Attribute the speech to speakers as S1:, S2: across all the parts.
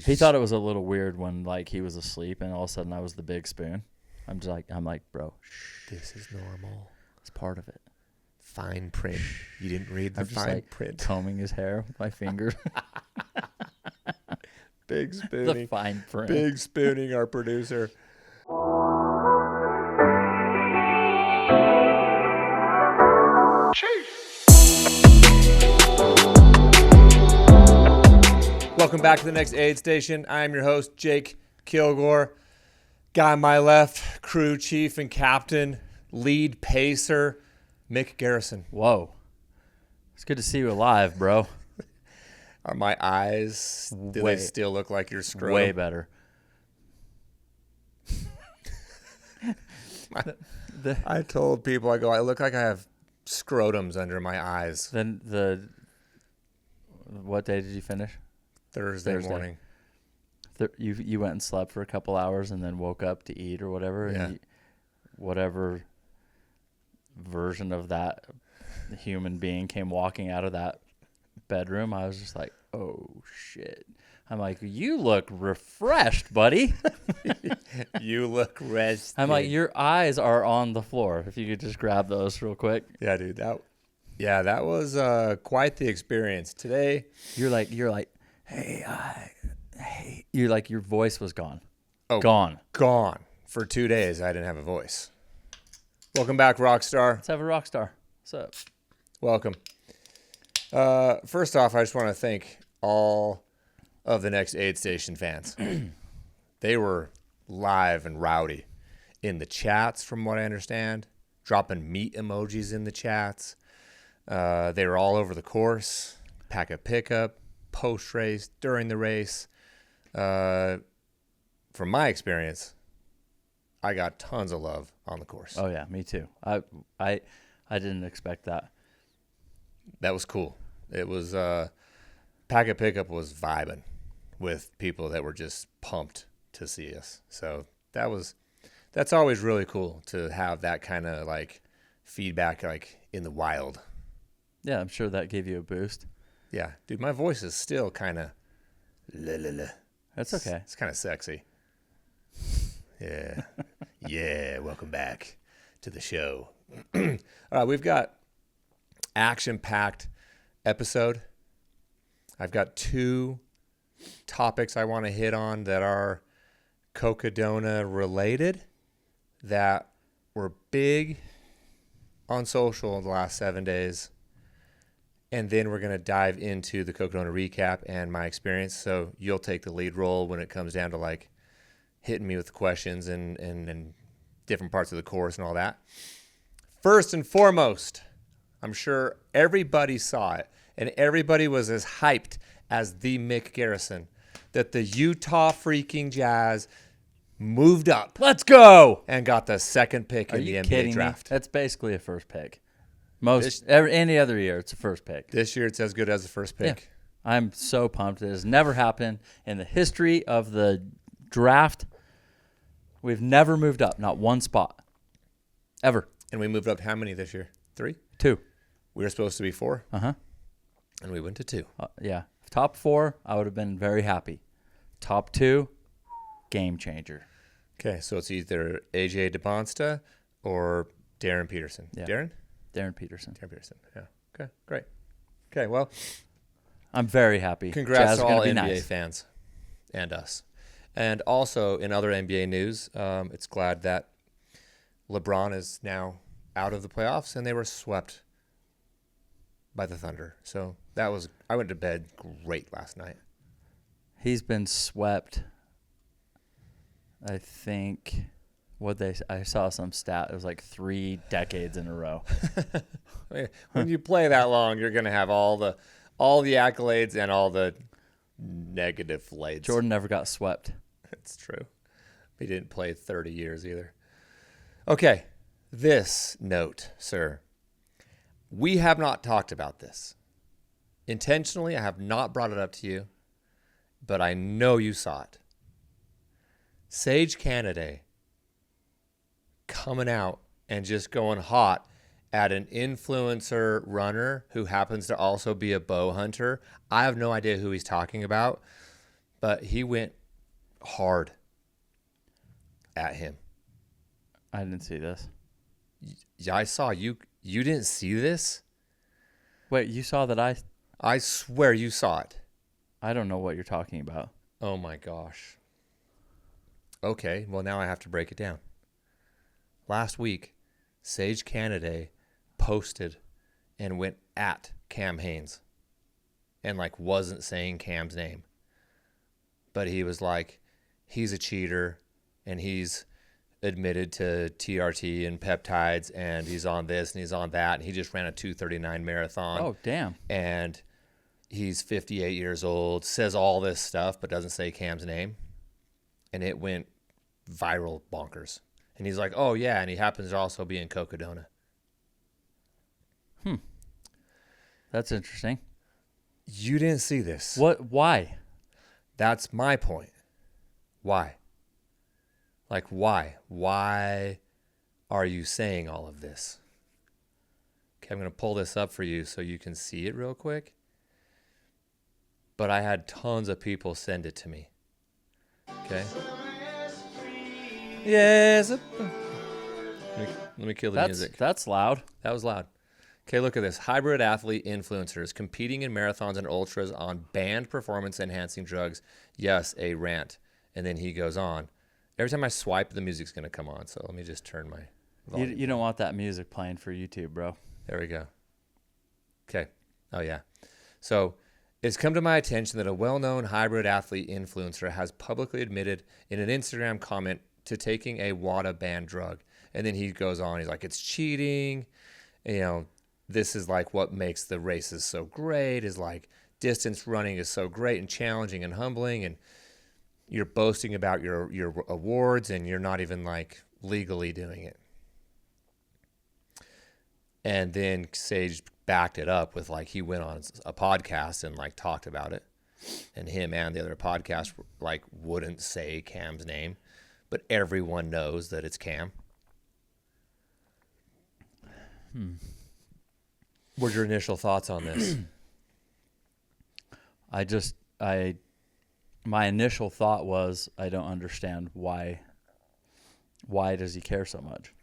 S1: He thought it was a little weird when like he was asleep and all of a sudden I was the big spoon. I'm like, bro, shh.
S2: This is normal.
S1: It's part of it.
S2: Fine print. You didn't read the fine print.
S1: Combing his hair with my fingers.
S2: Big spooning.
S1: The fine print.
S2: Big spooning our producer. Welcome back to the next aid station. I am your host, Jake Kilgore. Guy on my left, crew chief and captain, lead pacer, Mick Garrison.
S1: Whoa. It's good to see you alive, bro.
S2: Are my eyes, do they still look like your scrotum?
S1: Way better.
S2: I told people, I look like I have scrotums under my eyes.
S1: Then what day did you finish?
S2: Thursday morning.
S1: You went and slept for a couple hours and then woke up to eat or whatever.
S2: Yeah.
S1: And whatever version of that human being came walking out of that bedroom, I was just like, oh, shit. I'm like, you look refreshed, buddy.
S2: You look rested.
S1: I'm like, your eyes are on the floor. If you could just grab those real quick.
S2: Yeah, dude. That was quite the experience. Today,
S1: you're like, hey, you're like, your voice was gone.
S2: Oh,
S1: gone.
S2: For 2 days, I didn't have a voice. Welcome back, Rockstar.
S1: Let's have a Rockstar. What's up?
S2: Welcome. First off, I just want to thank all of the next aid station fans. They were live and rowdy in the chats, from what I understand, dropping meat emojis in the chats. They were all over the course, pack a pickup, post race, during the race. From my experience, I got tons of love on the course.
S1: Oh yeah, me too. I didn't expect that.
S2: That was cool. It was pack a pickup was vibing with people that were just pumped to see us. So that's always really cool to have that kind of like feedback like in the wild.
S1: Yeah, I'm sure that gave you a boost.
S2: Yeah, dude, my voice is still kind of
S1: That's okay.
S2: It's kind of sexy. Yeah. Yeah, welcome back to the show. All right, we've got action-packed episode. I've got 2 topics I want to hit on that are Cocodona related that were big on social in the last 7 days. And then we're going to dive into the Cocodona recap and my experience. So you'll take the lead role when it comes down to like hitting me with questions and different parts of the course and all that. First and foremost, I'm sure everybody saw it and everybody was as hyped as the Mick Garrison that the Utah freaking Jazz moved up.
S1: Let's go!
S2: And got the second pick in the NBA draft.
S1: That's basically a first pick. Any other year, it's a first pick.
S2: This year, it's as good as the first pick.
S1: Yeah. I'm so pumped. It has never happened in the history of the draft. We've never moved up, not one spot, ever.
S2: And we moved up how many this year? 3?
S1: 2.
S2: We were supposed to be 4.
S1: Uh-huh.
S2: And we went to 2.
S1: Yeah. Top 4, I would have been very happy. Top 2, game changer.
S2: Okay, so it's either AJ DeBonsta or Darren Peterson.
S1: Yeah.
S2: Darren
S1: Peterson.
S2: Yeah. Okay, great. Okay, well,
S1: I'm very happy.
S2: Congrats
S1: Jazz
S2: to all NBA
S1: nice.
S2: fans and us. And also in other NBA news, it's glad that LeBron is now out of the playoffs and they were swept by the Thunder. So I went to bed great last night.
S1: He's been swept. I think I saw some stat. It was like 3 decades in a row.
S2: When you play that long, you're going to have all the accolades and all the negative blades.
S1: Jordan never got swept.
S2: It's true. He didn't play 30 years either. Okay, this note, sir. We have not talked about this. Intentionally, I have not brought it up to you, but I know you saw it. Sage Canaday coming out and just going hot at an influencer runner who happens to also be a bow hunter. I have no idea who he's talking about, But he went hard at him.
S1: I didn't see this.
S2: Yeah, I saw you. You didn't see this?
S1: Wait, you saw that
S2: I swear you saw it.
S1: I don't know what you're talking about.
S2: Oh my gosh. Okay, well now I have to break it down. Last week, Sage Canaday posted and went at Cam Hanes and like wasn't saying Cam's name. But he was like, he's a cheater and he's admitted to TRT and peptides and he's on this and he's on that and he just ran a 2:39 marathon.
S1: Oh, damn.
S2: And he's 58 years old, says all this stuff but doesn't say Cam's name. And it went viral bonkers. And he's like, oh yeah, and he happens to also be in Cocodona.
S1: That's interesting.
S2: You didn't see this.
S1: What? Why?
S2: That's my point. Why? Like, why? Why are you saying all of this? Okay, I'm going to pull this up for you so you can see it real quick. But I had tons of people send it to me. Okay? Yes. Let me kill the music.
S1: That's loud.
S2: That was loud. Okay, look at this. Hybrid athlete influencers competing in marathons and ultras on banned performance-enhancing drugs. Yes, a rant. And then he goes on. Every time I swipe, the music's going to come on. So let me just turn my volume.
S1: You don't want that music playing for YouTube, bro.
S2: There we go. Okay. Oh, yeah. So it's come to my attention that a well-known hybrid athlete influencer has publicly admitted in an Instagram comment to taking a WADA banned drug. And then he goes on. He's like, it's cheating. You know, this is like what makes the races so great, is like distance running is so great and challenging and humbling. And you're boasting about your awards and you're not even like legally doing it. And then Sage backed it up with like, he went on a podcast and like talked about it. And him and the other podcast like wouldn't say Cam's name, but everyone knows that it's Cam. What's your initial thoughts on this?
S1: My initial thought was, I don't understand why does he care so much?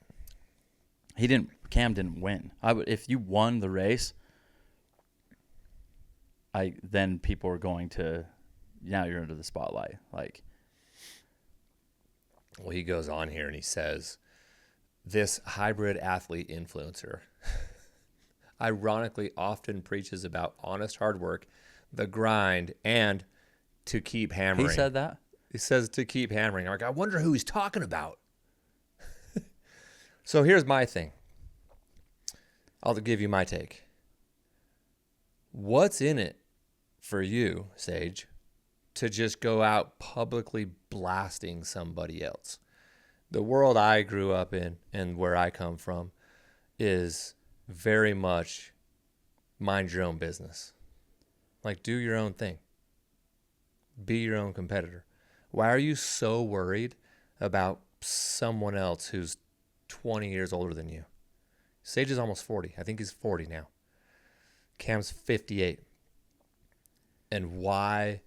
S1: Cam didn't win. If you won the race, then people are going to, now you're under the spotlight. Like,
S2: well, he goes on here and he says, this hybrid athlete influencer ironically often preaches about honest hard work, the grind, and to keep hammering.
S1: He said that?
S2: He says to keep hammering. I'm like, I wonder who he's talking about. So here's my thing. I'll give you my take. What's in it for you, Sage, to just go out publicly blasting somebody else? The world I grew up in and where I come from is very much mind your own business. Like, do your own thing. Be your own competitor. Why are you so worried about someone else who's 20 years older than you? Sage is almost 40. I think he's 40 now. Cam's 58. And why?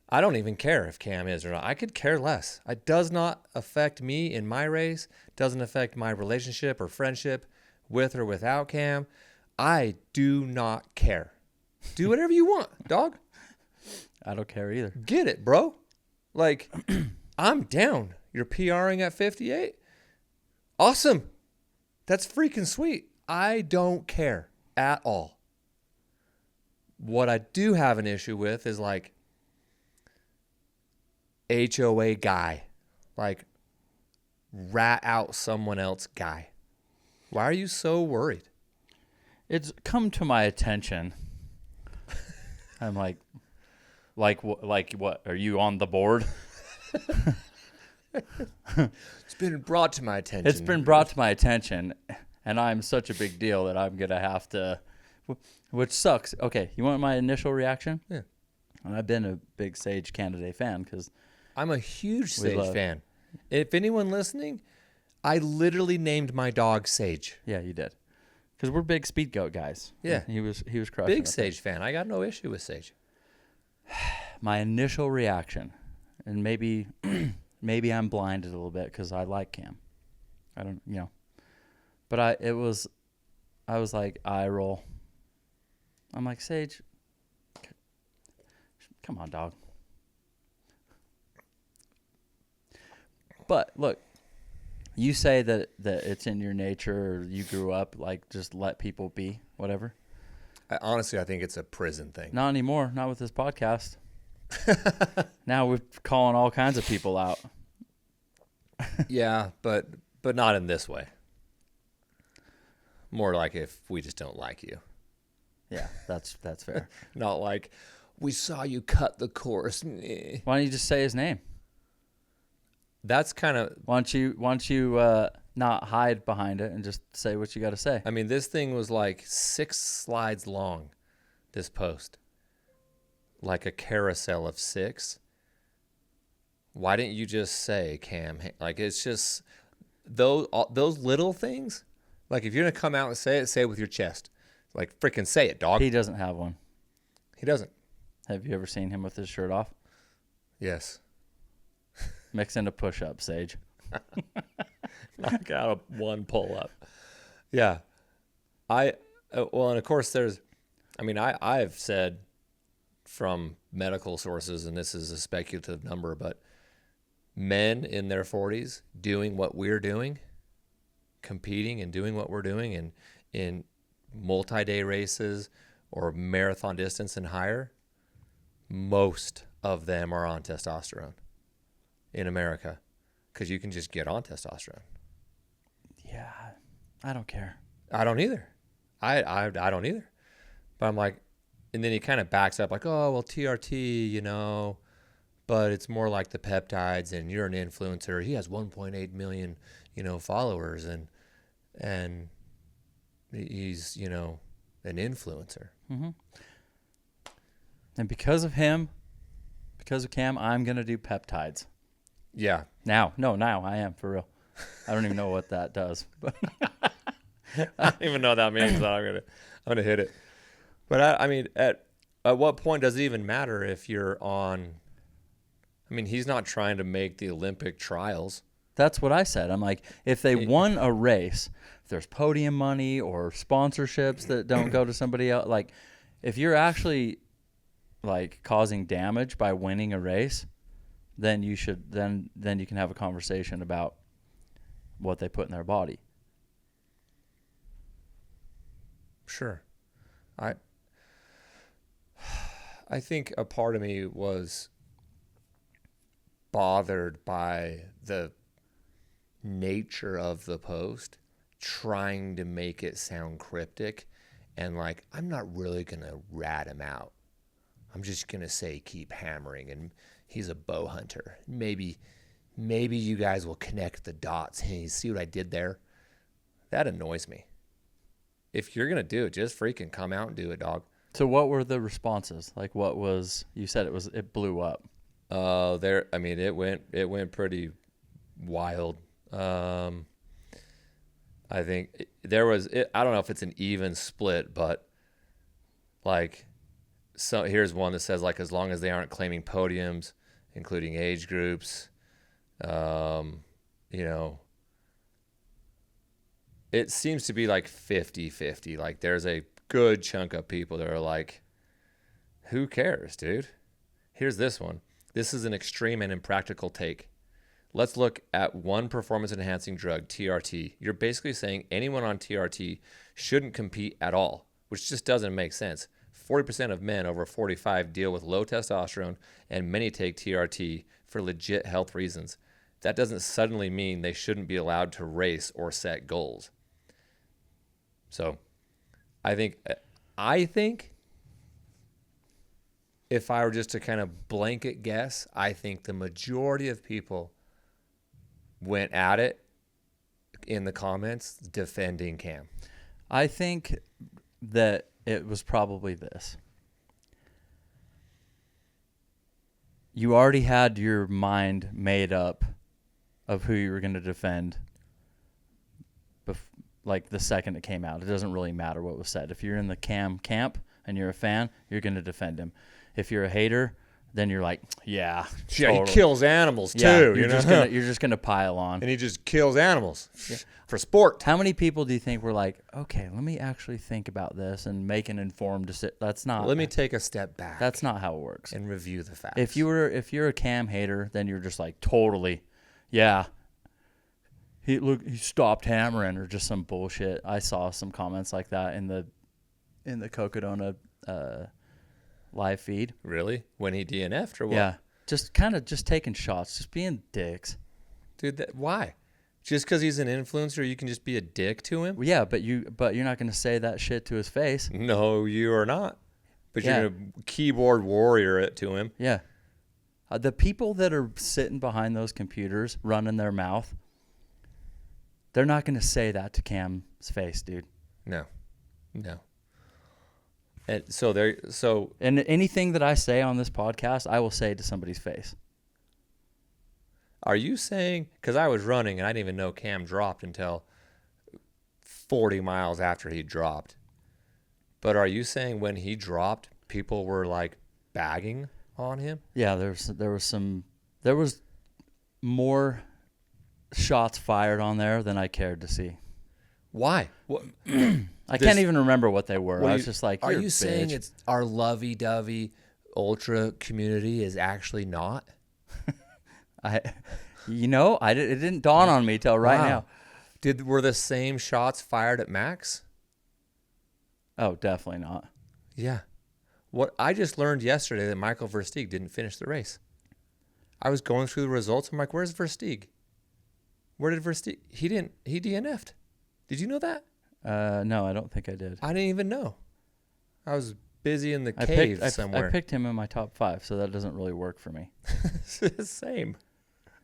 S2: I don't even care if Cam is or not. I could care less. It does not affect me in my race. It doesn't affect my relationship or friendship with or without Cam. I do not care. Do whatever you want, dog.
S1: I don't care either.
S2: Get it, bro. Like, I'm down. You're PRing at 58? Awesome. That's freaking sweet. I don't care at all. What I do have an issue with is like HOA guy. Like, rat out someone else guy. Why are you so worried?
S1: It's come to my attention. I'm like what? Are you on the board?
S2: It's been brought to my attention.
S1: It's been brought to my attention, and I'm such a big deal that I'm going to have to, which sucks. Okay, you want my initial reaction?
S2: Yeah.
S1: I've been a big Sage Canaday fan because
S2: I'm a huge Sage fan. If anyone listening, I literally named my dog Sage.
S1: Yeah, you did. Because we're big speed goat guys.
S2: Yeah.
S1: He was crushing
S2: Big
S1: it.
S2: Sage fan. I got no issue with Sage.
S1: my initial reaction, and maybe I'm blinded a little bit because I like Cam. I don't, but I was like, eye roll. I'm like, Sage, come on, dog. But look, you say that it's in your nature, or you grew up like just let people be, whatever.
S2: Honestly, I think it's a prison thing.
S1: Not anymore. Not with this podcast. Now we're calling all kinds of people out.
S2: Yeah, but not in this way. More like if we just don't like you.
S1: Yeah, that's fair.
S2: Not like, we saw you cut the course.
S1: Why don't you just say his name?
S2: That's kind of...
S1: Why don't you not hide behind it and just say what you got to say?
S2: I mean, this thing was like 6 slides long, this post. Like a carousel of 6. Why didn't you just say, Cam? Like, it's just those little things. Like, if you're going to come out and say it with your chest. Like, freaking say it, dog.
S1: He doesn't have one.
S2: He doesn't.
S1: Have you ever seen him with his shirt off?
S2: Yes.
S1: Mix into push-up, Sage.
S2: Knock out a 1 pull-up. Yeah. And of course I've said from medical sources, and this is a speculative number, but men in their 40s doing what we're doing, competing and doing what we're doing in multi-day races or marathon distance and higher, most of them are on testosterone in America, because you can just get on testosterone.
S1: Yeah, I don't care.
S2: I don't either. I don't either. But I'm like, and then he kind of backs up like, oh, well, TRT, but it's more like the peptides, and you're an influencer. He has 1.8 million, followers, and he's, an influencer.
S1: Mm-hmm. And because of Cam, I'm going to do peptides.
S2: Yeah.
S1: Now I am, for real. I don't even know what that does. But
S2: I don't even know what that means, but I'm gonna hit it. But I mean, at what point does it even matter if you're on? I mean, he's not trying to make the Olympic trials.
S1: That's what I said. I'm like, if they won a race, if there's podium money or sponsorships that don't go to somebody else, like if you're actually like causing damage by winning a race, then you should then you can have a conversation about what they put in their body.
S2: Sure. I think a part of me was bothered by the nature of the post, trying to make it sound cryptic, and like, I'm not really going to rat him out. I'm just going to say keep hammering, and he's a bow hunter. Maybe you guys will connect the dots. Hey, you see what I did there? That annoys me. If you're going to do it, just freaking come out and do it, dog.
S1: So what were the responses? Like, you said it blew up.
S2: It went pretty wild. I think there was, I don't know if it's an even split, but like, so here's one that says like, as long as they aren't claiming podiums, including age groups, it seems to be like 50-50. Like, there's a good chunk of people that are like, who cares, dude? Here's this one. This is an extreme and impractical take. Let's look at one performance-enhancing drug, TRT. You're basically saying anyone on TRT shouldn't compete at all, which just doesn't make sense. 40% of men over 45 deal with low testosterone, and many take TRT for legit health reasons. That doesn't suddenly mean they shouldn't be allowed to race or set goals. So I think if I were just to kind of blanket guess, I think the majority of people went at it in the comments defending Cam.
S1: I think that it was probably this. You already had your mind made up of who you were going to defend, like the second it came out. It doesn't really matter what was said. If you're in the Cam camp and you're a fan, you're going to defend him. If you're a hater, then you're like, yeah,
S2: Yeah,
S1: totally.
S2: he kills animals too.
S1: Yeah,
S2: you know?
S1: you're just gonna pile on.
S2: And he just kills animals for sport.
S1: How many people do you think were like, okay, let me actually think about this and make an informed decision? That's not.
S2: Let me take a step back.
S1: That's not how it works.
S2: And review the facts.
S1: If you're a Cam hater, then you're just like totally, yeah. He stopped hammering or just some bullshit. I saw some comments like that in the Cocodona live feed.
S2: Really? When he DNF'd or what?
S1: Yeah, just taking shots, just being dicks.
S2: Dude, why? Just because he's an influencer, you can just be a dick to him?
S1: Well, yeah, but you're not gonna say that shit to his face.
S2: No, you are not. But
S1: Yeah.
S2: you're gonna keyboard warrior it to him.
S1: Yeah, the people that are sitting behind those computers running their mouth, they're not gonna say that to Cam's face, dude.
S2: No. And so
S1: And anything that I say on this podcast, I will say to somebody's face.
S2: are you saying, because I was running and I didn't even know Cam dropped until 40 miles after he dropped. But are you saying when he dropped, people were like bagging on him?
S1: Yeah, there was more shots fired on there than I cared to see.
S2: Why? What?
S1: I can't even remember what they were. I was just like,
S2: are
S1: "You're a
S2: you saying
S1: bitch."
S2: it's our lovey-dovey ultra community is actually not?
S1: It didn't dawn on me till right
S2: Wow.
S1: now.
S2: Were the same shots fired at Max?
S1: Oh, definitely not.
S2: Yeah. What I just learned yesterday that Michael Versteeg didn't finish the race. I was going through the results. I'm like, where's Versteeg? Where did Versteeg? He DNF'd. Did you know that?
S1: No, I don't think I did.
S2: I didn't even know. I was busy in the cave somewhere.
S1: I picked him in my top 5, so that doesn't really work for me.
S2: Same.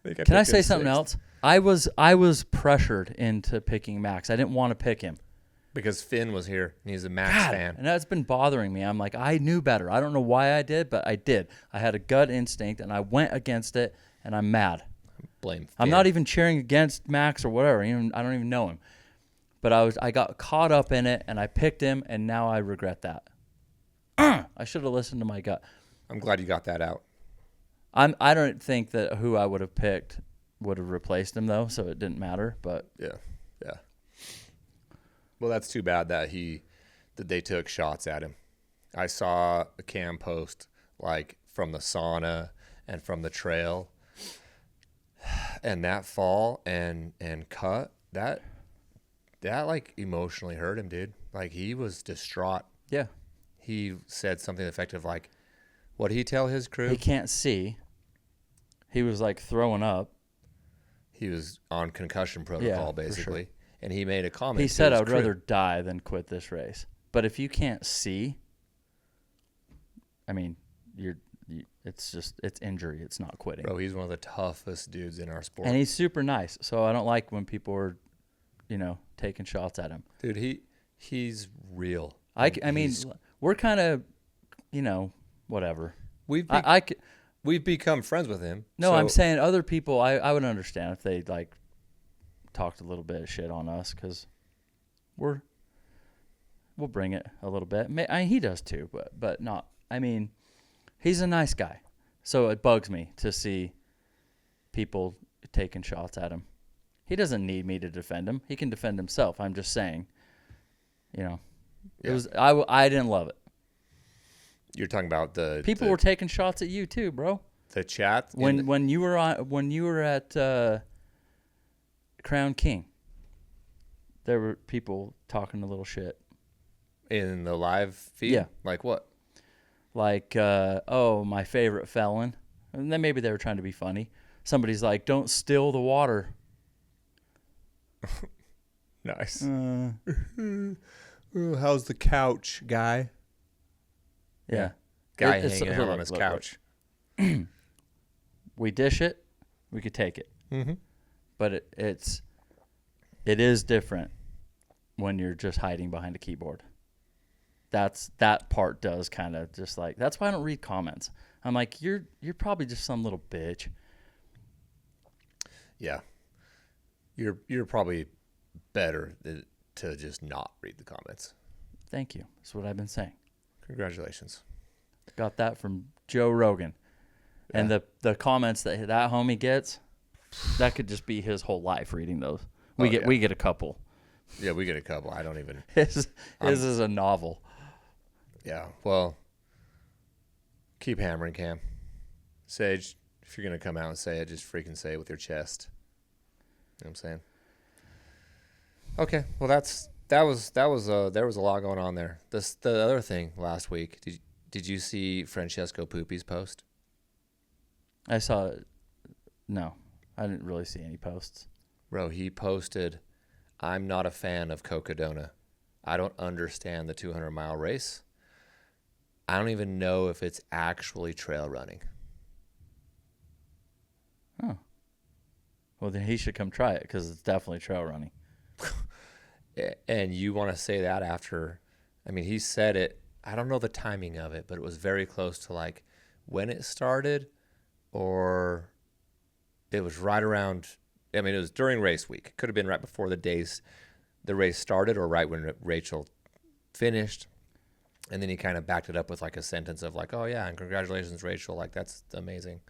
S1: Can I say something else? I was pressured into picking Max. I didn't want to pick him.
S2: Because Finn was here and he's a Max fan.
S1: And that's been bothering me. I'm like, I knew better. I don't know why I did, but I did. I had a gut instinct, and I went against it, and I'm mad.
S2: Blame Finn.
S1: I'm not even cheering against Max or whatever. I don't even know him. But I got caught up in it, and I picked him, and now I regret that. I should have listened to my gut.
S2: I'm glad you got that out.
S1: I don't think that who I would have picked would have replaced him, though, so it didn't matter. But
S2: Yeah. Well, that's too bad that they took shots at him. I saw a Cam post like from the sauna and from the trail, and that fall and cut that like emotionally hurt him, dude. Like he was distraught.
S1: yeah,
S2: He said something effective like, what did he tell his crew?
S1: he can't see. He was like throwing up.
S2: He was on concussion protocol,
S1: Yeah,
S2: basically.
S1: for sure.
S2: And he made a comment.
S1: He
S2: to
S1: said,
S2: his
S1: "I would
S2: crew.
S1: rather die than quit this race." But if you can't see, I mean, it's injury. It's not quitting.
S2: Bro, he's one of the toughest dudes in our sport.
S1: And he's super nice. So I don't like when people are, taking shots at him.
S2: Dude, he's real.
S1: I mean, we're kind of, whatever.
S2: We've become friends with him.
S1: No,
S2: so
S1: I'm saying other people, I would understand if they, like, talked a little bit of shit on us because we'll bring it a little bit. He does too, but not. I mean, he's a nice guy. So it bugs me to see people taking shots at him. He doesn't need me to defend him. He can defend himself. I'm just saying, it was I didn't love it.
S2: You're talking about the
S1: People were taking shots at you too, bro.
S2: the chat
S1: When you were at Crown King, there were people talking a little shit.
S2: in the live feed.
S1: Yeah.
S2: Like what?
S1: Like, my favorite felon. And then maybe they were trying to be funny. Somebody's like, "Don't still the water."
S2: Nice. How's the couch, guy?
S1: Yeah.
S2: Guy
S1: It's-
S2: hanging out on his
S1: look.
S2: couch.
S1: We dish it, we could take it.
S2: Mm-hmm.
S1: But it is different when you're just hiding behind a keyboard. That part does kind of just like, that's why I don't read comments. I'm like, you're probably just some little bitch.
S2: Yeah. You're probably better to just not read the comments.
S1: Thank you. That's what I've been saying.
S2: Congratulations.
S1: Got that from Joe Rogan. And the comments that homie gets, that could just be his whole life reading those. We get a couple.
S2: Yeah, we get a couple. I don't even.
S1: His is a novel.
S2: Yeah. Well, keep hammering, Cam. Sage, if you're gonna come out and say it, just freaking say it with your chest. You know what I'm saying? Okay. Well, there was a lot going on there. The other thing last week. Did you see Francesco Puppi's post?
S1: I saw it. No, I didn't really see any posts.
S2: Bro, he posted, "I'm not a fan of Cocodona. I don't understand the 200-mile race. I don't even know if it's actually trail running."
S1: Oh. Well, then he should come try it because it's definitely trail running.
S2: And you want to say that after, I mean, he said it, I don't know the timing of it, but it was very close to like when it started, or it was right around, I mean, it was during race week. Could have been right before the race started or right when Rachel finished. And then he kind of backed it up with like a sentence of like, "Oh yeah, and congratulations, Rachel. Like, that's amazing."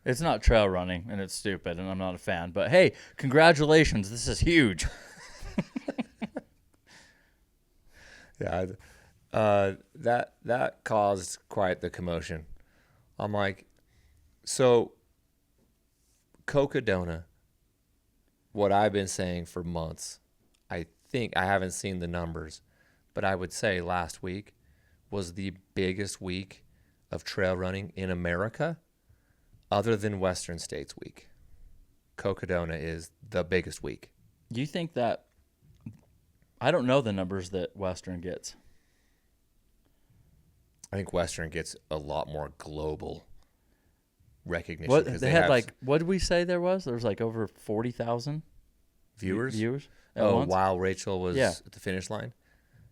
S1: It's not trail running, and it's stupid, and I'm not a fan. But hey, congratulations. This is huge.
S2: Yeah, that caused quite the commotion. I'm like, so Cocodona, what I've been saying for months, I think I haven't seen the numbers, but I would say last week was the biggest week of trail running in America other than Western States Week. Cocodona is the biggest week.
S1: Do you think that, I don't know the numbers that Western gets.
S2: I think Western gets a lot more global recognition.
S1: What they had like, what did we say there was? There was like over 40,000
S2: viewers.
S1: Once?
S2: While Rachel was at the finish line.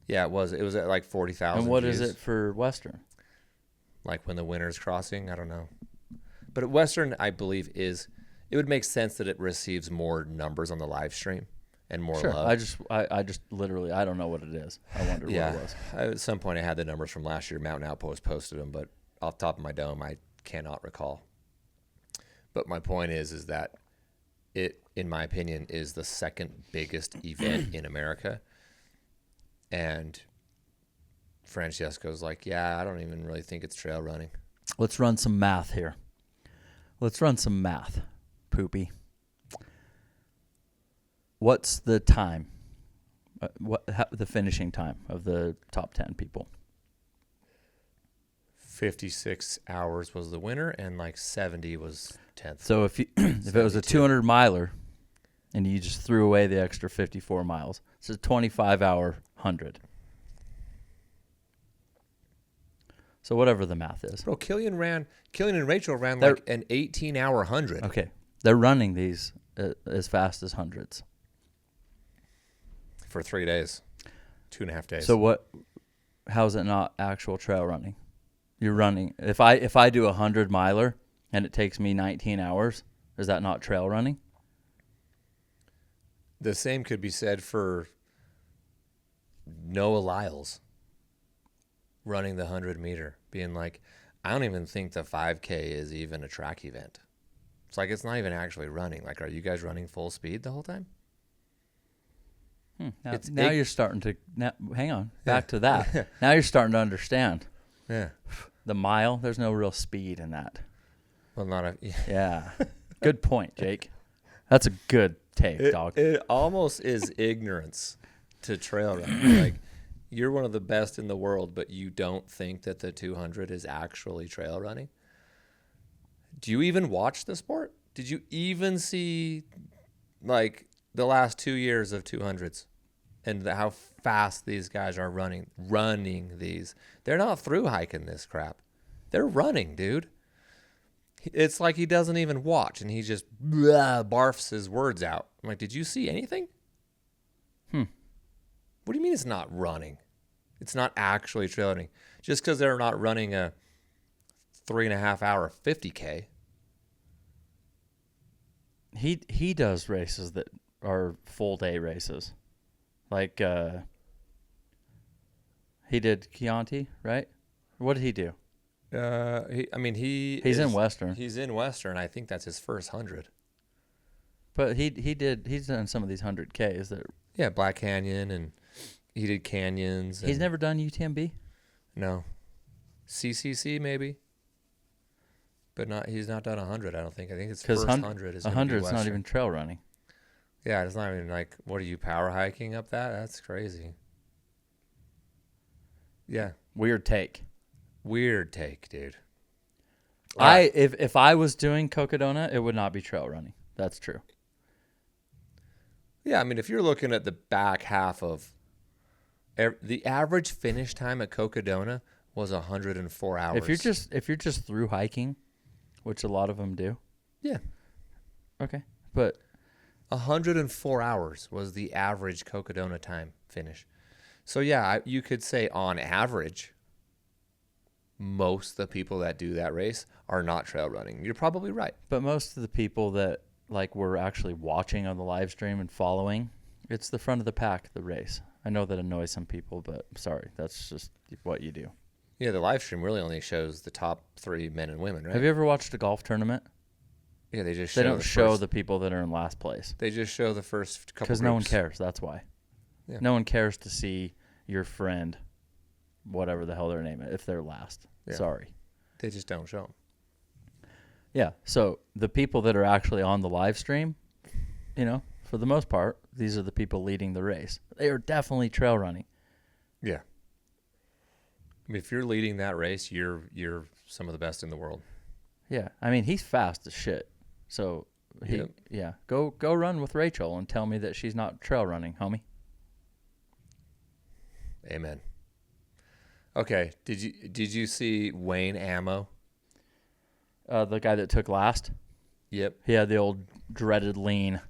S2: Yeah, it was. It was at like 40,000.
S1: And what
S2: views.
S1: is it for Western?
S2: Like when the winner's crossing, I don't know. But at Western, I believe it would make sense that it receives more numbers on the live stream and more
S1: sure.
S2: love.
S1: I just literally, I don't know what it is. I wondered what it was.
S2: At some point I had the numbers from last year. Mountain Outpost posted them, but off the top of my dome, I cannot recall. But my point is that it, in my opinion, is the second biggest event in America. And Francesco's like, yeah, I don't even really think it's trail running.
S1: Let's run some math here. Let's run some math, Poopy. What's the time? The finishing time of the top 10 people?
S2: 56 hours was the winner, and like 70 was 10th.
S1: So if it was a 200 miler, and you just threw away the extra 54 miles, it's a 25-hour 100. So whatever the math is.
S2: Bro, Killian and Rachel ran like an 18-hour 100.
S1: Okay, they're running these as fast as hundreds
S2: for 3 days, 2.5 days.
S1: So how is it not actual trail running? You're running. If I do a 100 miler and it takes me 19 hours, is that not trail running?
S2: The same could be said for Noah Lyles running the 100-meter, being like, I don't even think the 5K is even a track event. It's like, it's not even actually running. Like, are you guys running full speed the whole time?
S1: Now you're starting to, hang on, back to that. Now you're starting to understand.
S2: Yeah.
S1: The mile, there's no real speed in that.
S2: Well,
S1: yeah. Good point, Jake. That's a good take, dog.
S2: It almost is ignorance to trail running. Like, you're one of the best in the world, but you don't think that the 200 is actually trail running? Do you even watch the sport? Did you even see, like, the last 2 years of 200s and how fast these guys are running these? They're not through hiking this crap. They're running, dude. It's like he doesn't even watch, and he just barfs his words out. I'm like, did you see anything? What do you mean it's not running? It's not actually trail running. Just because they're not running a 3.5-hour 50K.
S1: He does races that are full day races. Like he did Chianti, right? What did he do? He's in Western.
S2: He's in Western. I think that's his first 100.
S1: But he's done some of these 100Ks that.
S2: Yeah, Black Canyon, and he did canyons.
S1: He's never done UTMB?
S2: No. CCC maybe. But he's not done 100, I don't think. I think his first 100 is
S1: 100 is not even trail running.
S2: Yeah, it's not even like, what are you, power hiking up that? That's crazy. Yeah.
S1: Weird take,
S2: dude.
S1: If I was doing Cocodona, it would not be trail running. That's true.
S2: Yeah, I mean, if you're looking at the back half of the average finish time at Cocodona was 104 hours.
S1: If you're just through hiking, which a lot of them do.
S2: Yeah.
S1: Okay. But
S2: 104 hours was the average Cocodona time finish. So yeah, you could say on average, most of the people that do that race are not trail running. You're probably right.
S1: But most of the people that were actually watching on the live stream and following, it's the front of the pack, the race. I know that annoys some people, but sorry, that's just what you do.
S2: Yeah, the live stream really only shows the top 3 men and women, right?
S1: Have you ever watched a golf tournament?
S2: Yeah, they
S1: don't show the people that are in last place.
S2: They just show the first couple
S1: because no one cares. That's why. Yeah. No one cares to see your friend, whatever the hell their name is, if they're last. Yeah. Sorry.
S2: They just don't show them.
S1: Yeah. So the people that are actually on the live stream, for the most part, these are the people leading the race. They are definitely trail running. Yeah.
S2: I mean, if you're leading that race, you're some of the best in the world.
S1: Yeah. I mean, he's fast as shit. So go run with Rachel and tell me that she's not trail running, homie.
S2: Amen. Okay. Did you see Wayne Ammo?
S1: The guy that took last?
S2: Yep.
S1: He had the old dreaded lean.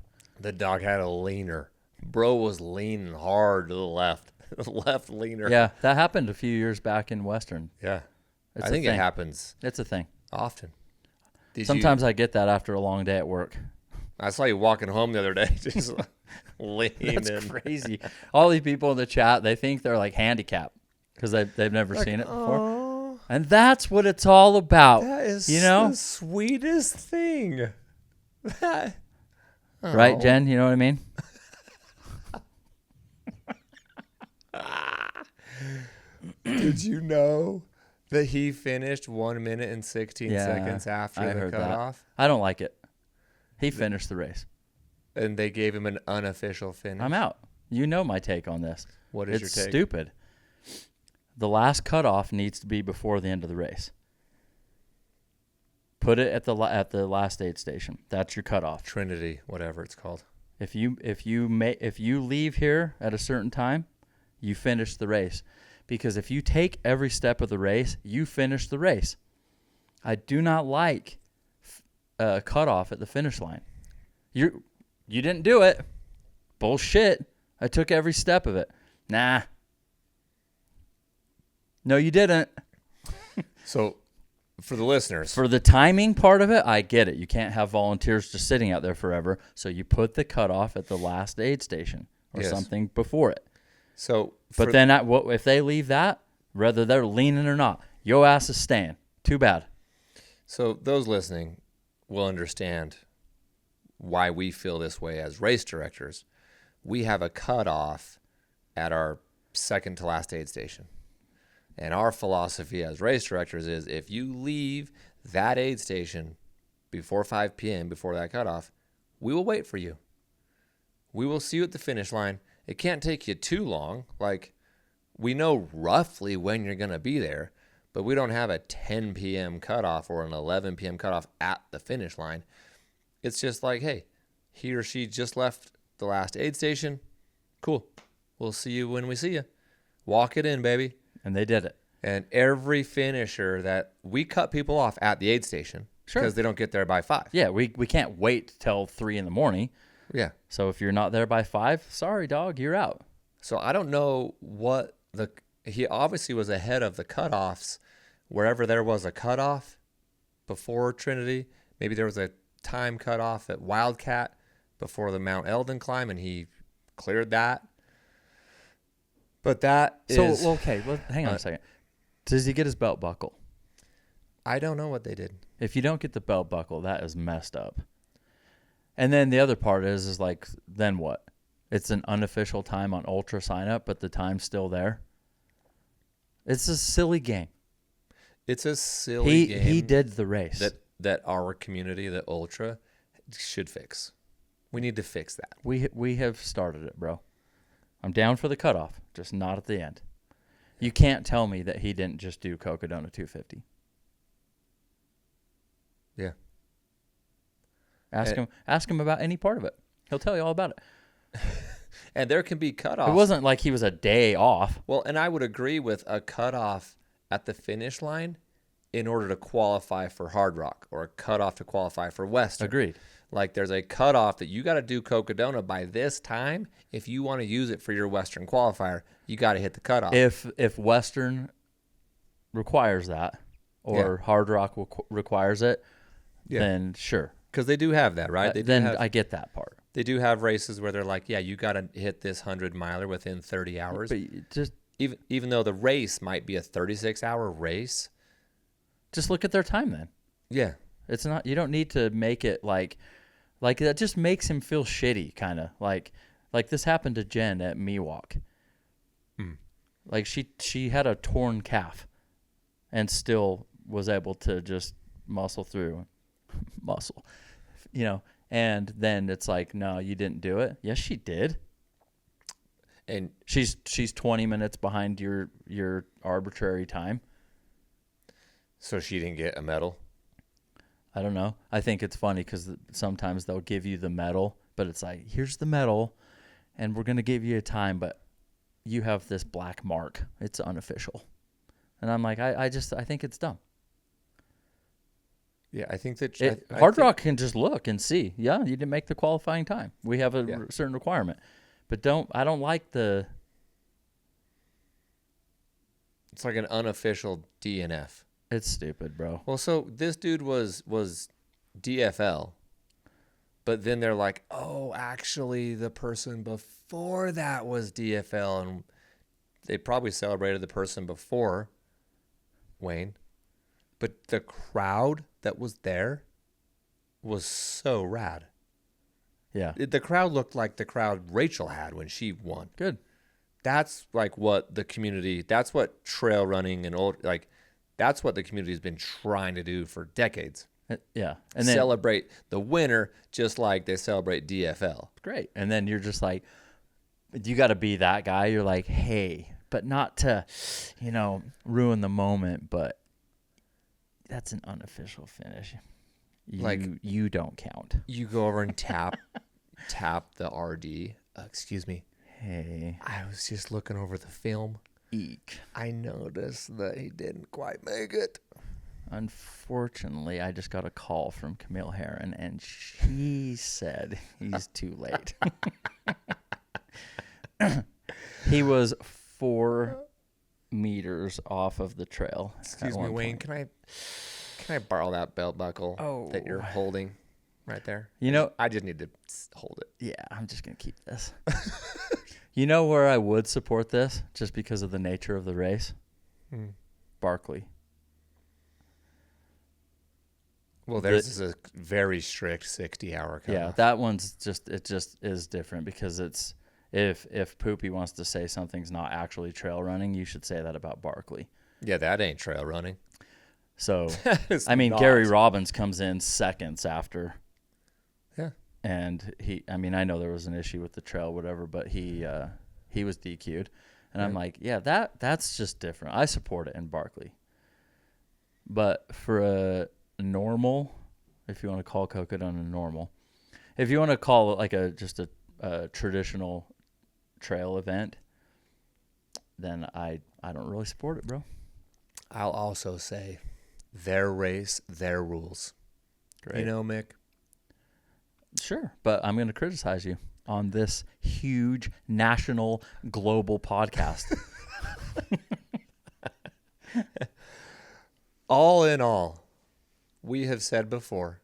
S2: The dog had a leaner. Bro was leaning hard to the left. Left leaner.
S1: Yeah, that happened a few years back in Western.
S2: Yeah. I think it happens.
S1: It's a thing.
S2: Often.
S1: Sometimes I get that after a long day at work.
S2: I saw you walking home the other day, just leaning.
S1: That's crazy. All these people in the chat, they think they're like handicapped because they've never seen it before. And that's what it's all about.
S2: That is the sweetest thing.
S1: Right, Jen? You know what I mean?
S2: Did you know that he finished 1 minute and 16 seconds after the cutoff?
S1: I don't like it. He finished the race.
S2: And they gave him an unofficial finish.
S1: I'm out. You know my take on this.
S2: What is your take?
S1: It's stupid. The last cutoff needs to be before the end of the race. Put it at the last aid station. That's your cutoff.
S2: Trinity, whatever it's called.
S1: If you leave here at a certain time, you finish the race. Because if you take every step of the race, you finish the race. I do not like a cutoff at the finish line. You didn't do it. Bullshit. I took every step of it. Nah. No, you didn't.
S2: So, for the listeners.
S1: For the timing part of it, I get it. You can't have volunteers just sitting out there forever. So you put the cutoff at the last aid station or something before it.
S2: So,
S1: but then if they leave that, whether they're leaning or not, your ass is staying. Too bad.
S2: So those listening will understand why we feel this way as race directors. We have a cutoff at our second to last aid station. And our philosophy as race directors is if you leave that aid station before 5 p.m., before that cutoff, we will wait for you. We will see you at the finish line. It can't take you too long. Like, we know roughly when you're going to be there, but we don't have a 10 p.m. cutoff or an 11 p.m. cutoff at the finish line. It's just like, hey, he or she just left the last aid station. Cool. We'll see you when we see you. Walk it in, baby.
S1: And they did it.
S2: And every finisher that we cut people off at the aid station because they don't get there by 5.
S1: Yeah, we can't wait till 3 in the morning.
S2: Yeah.
S1: So if you're not there by 5, sorry, dog, you're out.
S2: So I don't know what he obviously was ahead of the cutoffs wherever there was a cutoff before Trinity. Maybe there was a time cutoff at Wildcat before the Mount Eldon climb, and he cleared that. But that is...
S1: So, okay, hang on a second. Does he get his belt buckle?
S2: I don't know what they did.
S1: If you don't get the belt buckle, that is messed up. And then the other part is like, then what? It's an unofficial time on Ultra sign up, but the time's still there. It's a silly game.
S2: It's a silly game.
S1: He did the race.
S2: That our community, the Ultra, should fix. We need to fix that.
S1: We have started it, bro. I'm down for the cutoff, just not at the end. You can't tell me that he didn't just do Cocodona 250.
S2: Yeah.
S1: Ask him about any part of it. He'll tell you all about it.
S2: And there can be cutoffs.
S1: It wasn't like he was a day off.
S2: Well, and I would agree with a cutoff at the finish line in order to qualify for Hard Rock, or a cutoff to qualify for Western.
S1: Agreed.
S2: Like there's a cutoff that you got to do Cocodona by this time. If you want to use it for your Western qualifier, you got to hit the cutoff.
S1: If Western requires that, or Hard Rock requires it, then sure.
S2: Because they do have that, right?
S1: I get that part.
S2: They do have races where they're like, yeah, you got to hit this 100-miler within 30 hours.
S1: But just
S2: even though the race might be a 36-hour race.
S1: Just look at their time then.
S2: Yeah.
S1: It's not, you don't need to make it like that just makes him feel shitty, kind of. Like this happened to Jen at Miwok. Like she had a torn calf and still was able to just muscle through. And then it's like, no, you didn't do it. Yes, she did.
S2: And
S1: she's 20 minutes behind your arbitrary time.
S2: So she didn't get a medal?
S1: I don't know. I think it's funny because sometimes they'll give you the medal, but it's like, here's the medal, and we're going to give you a time, but you have this black mark. It's unofficial. And I'm like, I think it's dumb.
S2: Yeah, I think that...
S1: Hard Rock can just look and see. Yeah, you didn't make the qualifying time. We have a certain requirement. But I don't like the...
S2: It's like an unofficial DNF.
S1: It's stupid, bro.
S2: Well, so this dude was DFL, but then they're like, oh, actually, the person before that was DFL, and they probably celebrated the person before Wayne. But the crowd that was there was so rad.
S1: Yeah.
S2: The crowd looked like the crowd Rachel had when she won.
S1: Good.
S2: That's like what the community, that's what trail running and that's what the community has been trying to do for decades.
S1: Yeah.
S2: And then celebrate the winner just like they celebrate DFL.
S1: Great. And then you're just like, you got to be that guy. You're like, hey, but not to, ruin the moment, but that's an unofficial finish. You don't count.
S2: You go over and tap the RD. Excuse me.
S1: Hey.
S2: I was just looking over the film.
S1: Eek.
S2: I noticed that he didn't quite make it.
S1: Unfortunately, I just got a call from Camille Herron, and she said he's too late. He was 4 meters off of the trail.
S2: Excuse me, Wayne. Can I borrow that belt buckle that you're holding right there? I just need to hold it.
S1: Yeah, I'm just going to keep this. You know where I would support this just because of the nature of the race? Barkley.
S2: Well, theirs is a very strict 60-hour cutoff.
S1: Yeah, that one's just is different because it's if Puppi wants to say something's not actually trail running, you should say that about Barkley.
S2: Yeah, that ain't trail running.
S1: So, Gary Robbins comes in seconds after.
S2: Yeah.
S1: And I know there was an issue with the trail, whatever, but he was DQ'd. And I'm like, yeah, that's just different. I support it in Barkley. But for a normal, if you want to call Cocodona normal, if you want to call it like just a traditional trail event, then I don't really support it, bro.
S2: I'll also say their race, their rules.
S1: Great.
S2: Mick?
S1: Sure, but I'm going to criticize you on this huge national global podcast.
S2: All in all, we have said before,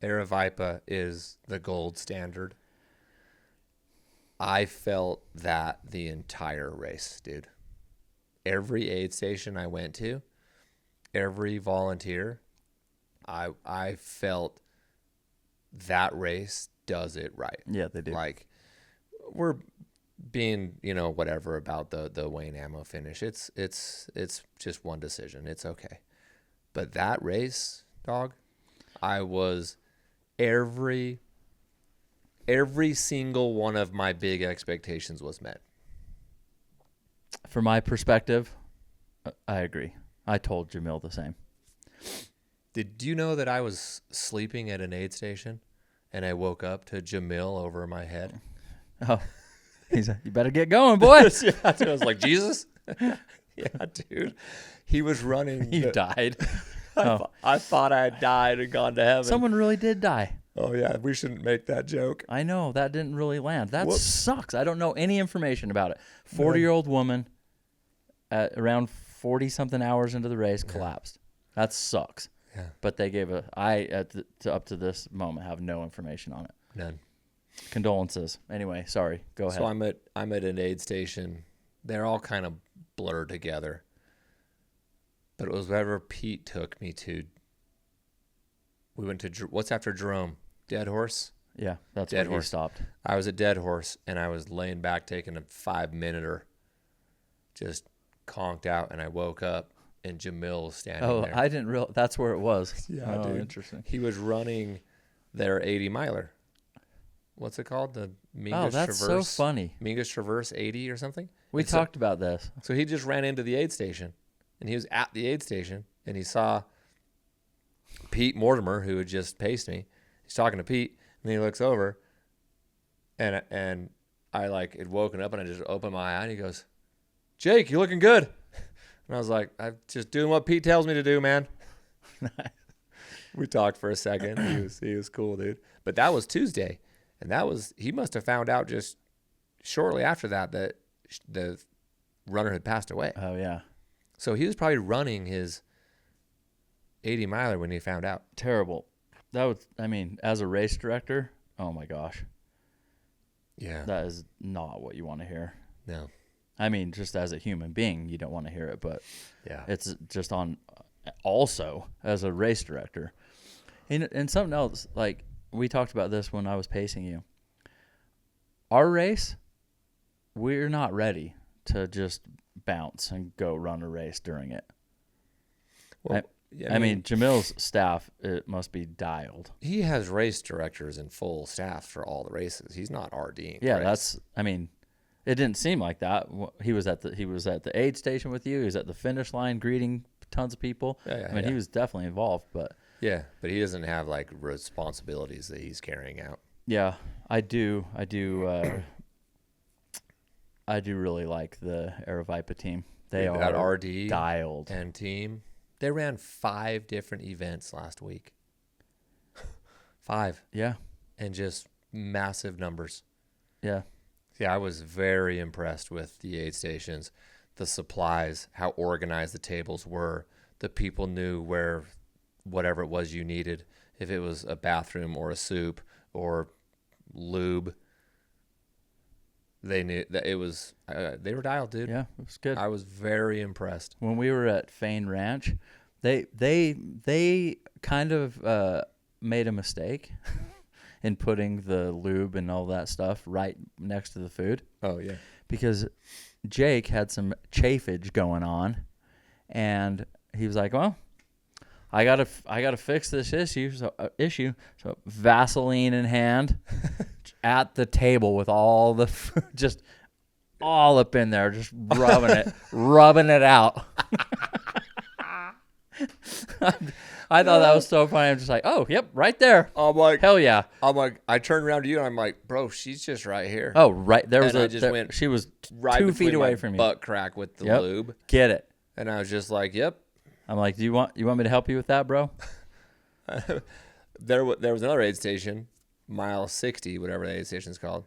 S2: Aravaipa is the gold standard. I felt that the entire race, dude. Every aid station I went to, every volunteer I felt that race does it right.
S1: Yeah, they do.
S2: Like, we're being, whatever about the Wayne Ammo finish. It's just one decision. It's okay. But that race, dog, I was every single one of my big expectations was met.
S1: From my perspective, I agree. I told Jamil the same.
S2: Did you know that I was sleeping at an aid station and I woke up to Jamil over my head?
S1: Oh, he's like, you better get going, boy.
S2: Yeah, I was like, Jesus? Yeah, dude. He was running.
S1: You died.
S2: I thought I had died and gone to heaven.
S1: Someone really did die.
S2: Oh, yeah. We shouldn't make that joke.
S1: I know. That didn't really land. That
S2: Whoops.
S1: sucks. I don't know any information about it. 40-year-old woman at around 40-something hours into the race collapsed. That sucks.
S2: Yeah.
S1: But they gave up to this moment, have no information on it.
S2: None.
S1: Condolences. Anyway, sorry. Go ahead.
S2: So I'm at an aid station. They're all kind of blurred together. But it was wherever Pete took me to. We went to, what's after Jerome? Dead Horse?
S1: Yeah, that's
S2: Dead
S1: where
S2: Horse.
S1: he stopped.
S2: I was at Dead Horse, and I was laying back taking a 5-minuter. Just conked out, and I woke up, and Jamil was standing there.
S1: I didn't realize that's where it was.
S2: Yeah,
S1: oh,
S2: dude.
S1: Interesting.
S2: He was running their 80-miler. What's it called? The Mingus
S1: that's
S2: Traverse.
S1: so funny.
S2: Mingus Traverse 80 or something?
S1: We talked about this.
S2: So he just ran into the aid station, and he was at the aid station, and he saw Pete Mortimer, who had just paced me. He's talking to Pete, and he looks over, and I had woken up, and I just opened my eye, and he goes, Jake, you're looking good. And I was like, I'm just doing what Pete tells me to do, man. We talked for a second. He was cool, dude. But that was Tuesday, and he must have found out just shortly after that the runner had passed away.
S1: Oh, yeah.
S2: So he was probably running his 80-miler when he found out.
S1: Terrible. As a race director, oh my gosh.
S2: Yeah.
S1: That is not what you want to hear.
S2: No.
S1: Just as a human being, you don't want to hear it, but
S2: Yeah.
S1: it's just on also as a race director. And something else, like we talked about this when I was pacing you. Our race, we're not ready to just bounce and go run a race during it.
S2: Well,
S1: Jamil's staff, it must be dialed.
S2: he has race directors and full staff for all the races. He's not RDing.
S1: Yeah,
S2: race.
S1: it didn't seem like that. He was at the aid station with you. He was at the finish line greeting tons of people.
S2: Yeah,
S1: he was definitely involved, but
S2: yeah, but he doesn't have responsibilities that he's carrying out.
S1: yeah, I do really like the Aerovipa team. They are
S2: that RD
S1: dialed
S2: and team. They ran 5 different events last week. 5.
S1: Yeah,
S2: And just massive numbers.
S1: yeah.
S2: Yeah, I was very impressed with the aid stations, the supplies, how organized the tables were. The people knew where whatever it was you needed, if it was a bathroom or a soup or lube. They knew that it was. They were dialed, dude.
S1: Yeah, it was good.
S2: I was very impressed.
S1: When we were at Fain Ranch, they kind of made a mistake in putting the lube and all that stuff right next to the food.
S2: Oh yeah,
S1: because Jake had some chafage going on, and he was like, "Well, I gotta fix this issue." So Vaseline in hand, at the table with all the food, just all up in there, just rubbing it out. I thought that was so funny. I'm just like, oh, yep, right there.
S2: I'm like,
S1: hell yeah.
S2: I turned around to you and I'm like, bro, she's just right here.
S1: Oh, right there was she was
S2: right
S1: 2 feet away from
S2: my
S1: you.
S2: Butt crack with the lube.
S1: Get it?
S2: And I was just like, yep.
S1: I'm like, do you want me to help you with that, bro?
S2: There was another aid station, mile 60, whatever the aid station's called,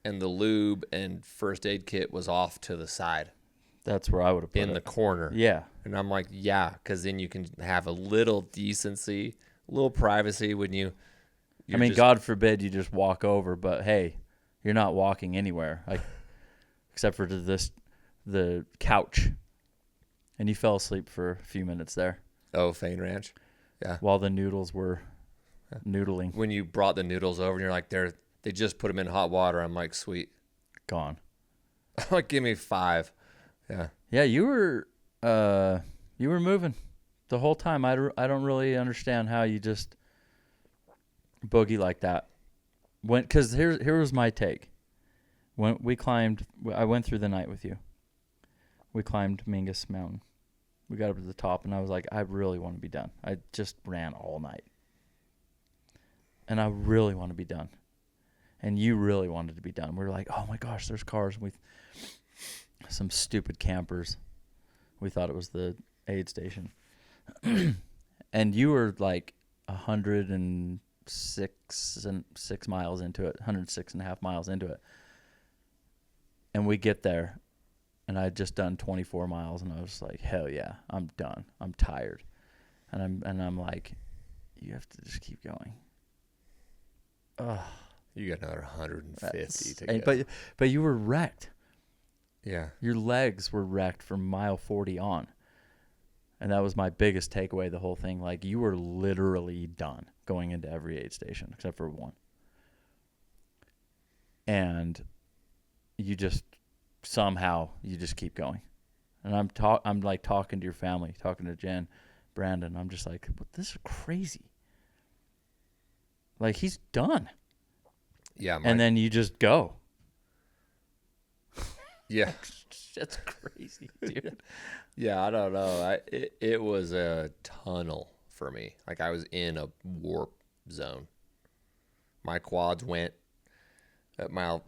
S2: and the lube and first aid kit was off to the side.
S1: That's where I would have put it.
S2: In the corner.
S1: Yeah.
S2: And I'm like, yeah, because then you can have a little decency, a little privacy when you.
S1: God forbid you just walk over, but hey, you're not walking anywhere, except for the couch, and you fell asleep for a few minutes there.
S2: Oh, Fain Ranch. Yeah.
S1: while the noodles were noodling.
S2: When you brought the noodles over and you're like, they just put them in hot water. I'm like, sweet.
S1: Gone.
S2: Like, give me 5. Yeah.
S1: Yeah, you were moving the whole time. I don't really understand how you just boogie like that. Because here was my take. When we climbed, I went through the night with you. We climbed Mingus Mountain. We got up to the top, and I was like, I really want to be done. I just ran all night. And I really want to be done. And you really wanted to be done. We were like, oh my gosh, there's cars. With some stupid campers. We thought it was the aid station. And you were like 106 miles into it, 106.5 miles into it. And we get there, and I had just done 24 miles, and I was like, hell yeah, I'm done. I'm tired. And I'm like, you have to just keep going. Ugh.
S2: You got another 150 to go.
S1: But you were wrecked.
S2: Yeah.
S1: Your legs were wrecked from mile 40 on. And that was my biggest takeaway, the whole thing. Like, you were literally done going into every aid station except for one. And you just somehow you just keep going. And I'm like talking to your family, talking to Jen, Brandon. I'm just like, this is crazy. Like, he's done.
S2: Yeah.
S1: And then you just go.
S2: Yeah.
S1: That's crazy, dude.
S2: Yeah, I don't know. It was a tunnel for me. Like, I was in a warp zone. My quads went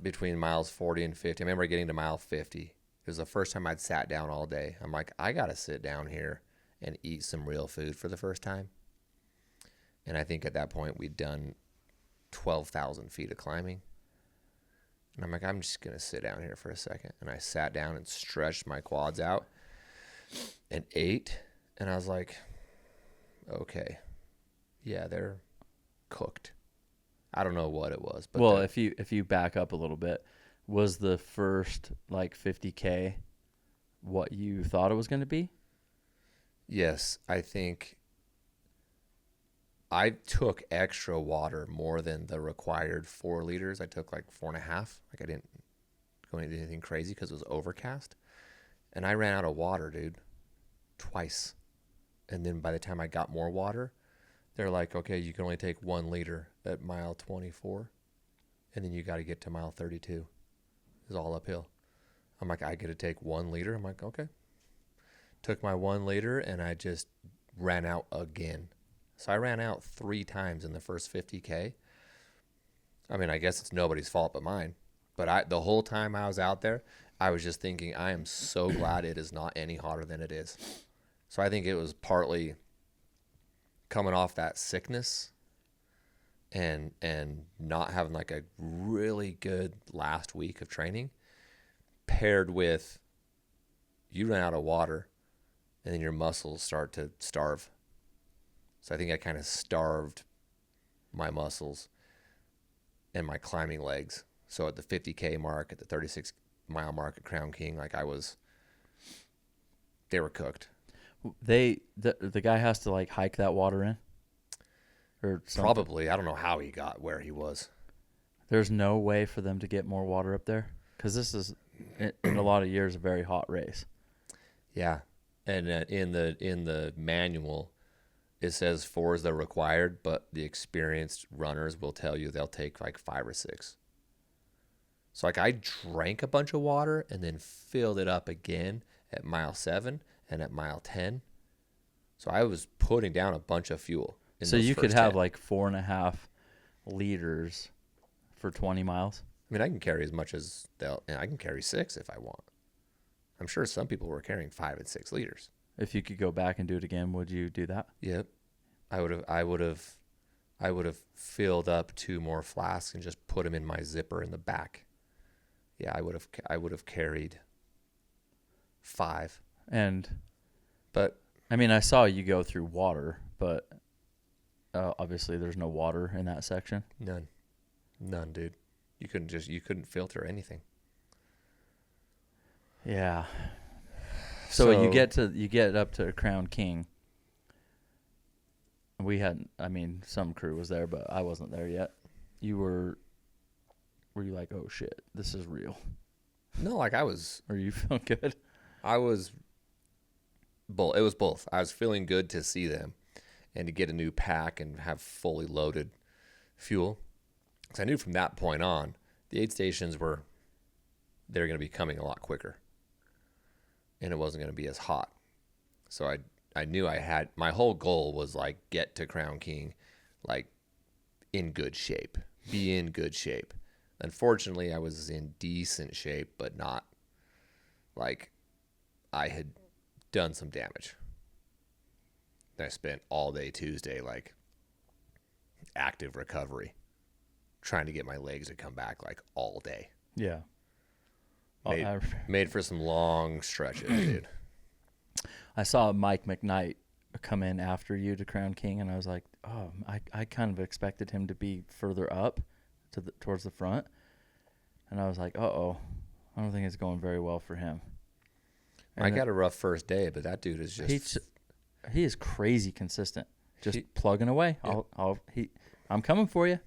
S2: between miles 40 and 50. I remember getting to mile 50. It was the first time I'd sat down all day. I'm like, I got to sit down here and eat some real food for the first time. And I think at that point we'd done 12,000 feet of climbing. And I'm like, I'm just going to sit down here for a second. And I sat down and stretched my quads out and ate. And I was like, okay, yeah, they're cooked. I don't know what it was. But
S1: well, if you back up a little bit, was the first like 50K what you thought it was going to be?
S2: Yes, I think I took extra water more than the required 4 liters. I took like 4.5. Like, I didn't go into anything crazy because it was overcast. And I ran out of water, dude, twice. And then by the time I got more water, they're like, okay, you can only take 1 liter at mile 24. And then you got to get to mile 32. It's all uphill. I'm like, I get to take 1 liter. I'm like, okay. Took my 1 liter and I just ran out again. So I ran out 3 times in the first 50K. I mean, I guess it's nobody's fault but mine. But the whole time I was out there, I was just thinking, I am so glad it is not any hotter than it is. So I think it was partly coming off that sickness and not having like a really good last week of training, paired with you run out of water and then your muscles start to starve. So I think I kind of starved my muscles and my climbing legs. So at the 50K mark, at the 36-mile mark at Crown King, like they were cooked.
S1: The guy has to like hike that water in? Or something?
S2: Probably. I don't know how he got where he was.
S1: There's no way for them to get more water up there? Because this is, in a lot of years, a very hot race.
S2: Yeah. And in the manual, it says 4 is the required, but the experienced runners will tell you they'll take like 5 or 6. So like I drank a bunch of water and then filled it up again at mile 7 and at mile 10. So I was putting down a bunch of fuel.
S1: So you could have like 4.5 liters for 20 miles?
S2: I mean, I can carry as much as I can carry 6 if I want. I'm sure some people were carrying 5 and 6 liters.
S1: If you could go back and do it again, would you do that?
S2: Yep. I would have filled up 2 more flasks and just put them in my zipper in the back. Yeah, I would have carried 5. But
S1: I mean, I saw you go through water, but obviously there's no water in that section.
S2: None, dude. You couldn't filter anything.
S1: Yeah. So you get up to Crown King, we hadn't. I mean, some crew was there, but I wasn't there yet. Were you like, oh shit, this is real?
S2: No, like I was.
S1: Or you feel good?
S2: I was. It was both. I was feeling good to see them, and to get a new pack and have fully loaded fuel. Because I knew from that point on, the aid stations they're going to be coming a lot quicker, and it wasn't going to be as hot. So I knew my whole goal was like get to Crown King, like in good shape, be in good shape. Unfortunately, I was in decent shape, but not like I had done some damage. I spent all day Tuesday like active recovery, trying to get my legs to come back like all day.
S1: Yeah.
S2: Made for some long stretches, dude.
S1: I saw Mike McKnight come in after you to Crown King, and I was like, oh, I kind of expected him to be further up towards the front. And I was like, uh-oh, I don't think it's going very well for him. And
S2: I got a rough first day, but that dude is just...
S1: He is crazy consistent, just plugging away.
S2: Yeah.
S1: I'm coming for you.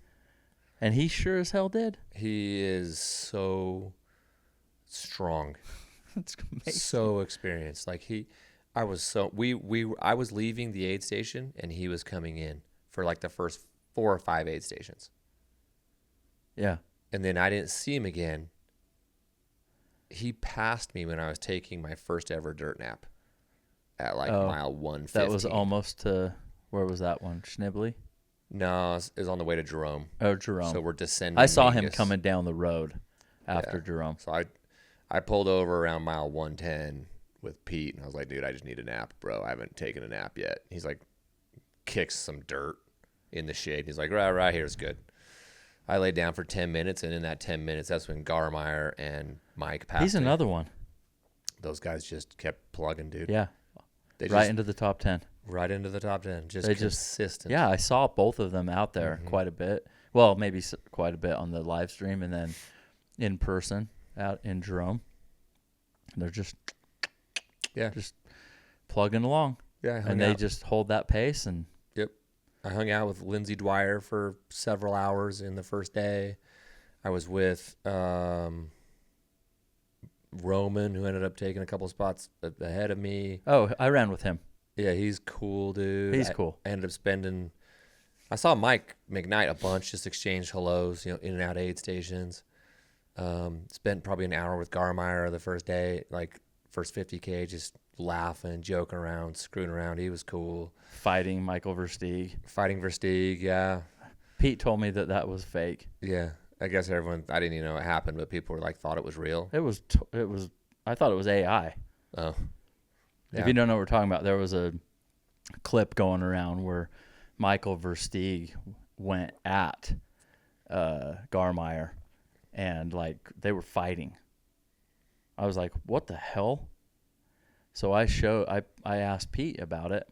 S1: And he sure as hell did.
S2: He is so strong.
S1: That's amazing.
S2: So experienced. Like I was leaving the aid station and he was coming in for like the first 4 or 5 aid stations.
S1: Yeah.
S2: And then I didn't see him again. He passed me when I was taking my first ever dirt nap at like mile 150.
S1: That was almost to, where was that one? Schnibley?
S2: No, it was on the way to Jerome.
S1: Oh, Jerome.
S2: So we're descending.
S1: I saw him coming down the road after Jerome.
S2: So I pulled over around mile 110 with Pete, and I was like, dude, I just need a nap, bro. I haven't taken a nap yet. He's like, kicks some dirt in the shade. He's like, right here's good. I laid down for 10 minutes, and in that 10 minutes, that's when Garmeyer and Mike passed
S1: He's
S2: me.
S1: another one.
S2: Those guys just kept plugging, dude.
S1: Yeah. Into the top 10.
S2: Right into the top 10. Just consistent.
S1: Yeah, I saw both of them out there quite a bit. Well, maybe quite a bit on the live stream, and then in person out in Jerome. They're just plugging along.
S2: Yeah,
S1: and they just hold that pace. And
S2: yep. I hung out with Lindsey Dwyer for several hours in the first day. I was with Roman, who ended up taking a couple spots ahead of me.
S1: Oh, I ran with him.
S2: Yeah, he's cool, dude.
S1: He's cool.
S2: I ended up I saw Mike McKnight a bunch, just exchanged hellos, in and out aid stations. Spent probably an hour with Garmeyer the first day, like first 50K, just laughing, joking around, screwing around. He was cool.
S1: Fighting Michael Versteeg,
S2: yeah.
S1: Pete told me that was fake.
S2: Yeah. I guess I didn't even know it happened, but people were like, thought it was real.
S1: It was, I thought it was AI.
S2: Oh. Yeah.
S1: If you don't know what we're talking about, there was a clip going around where Michael Versteeg went at Garmeyer, and like they were fighting. I was like, what the hell? So I asked Pete about it,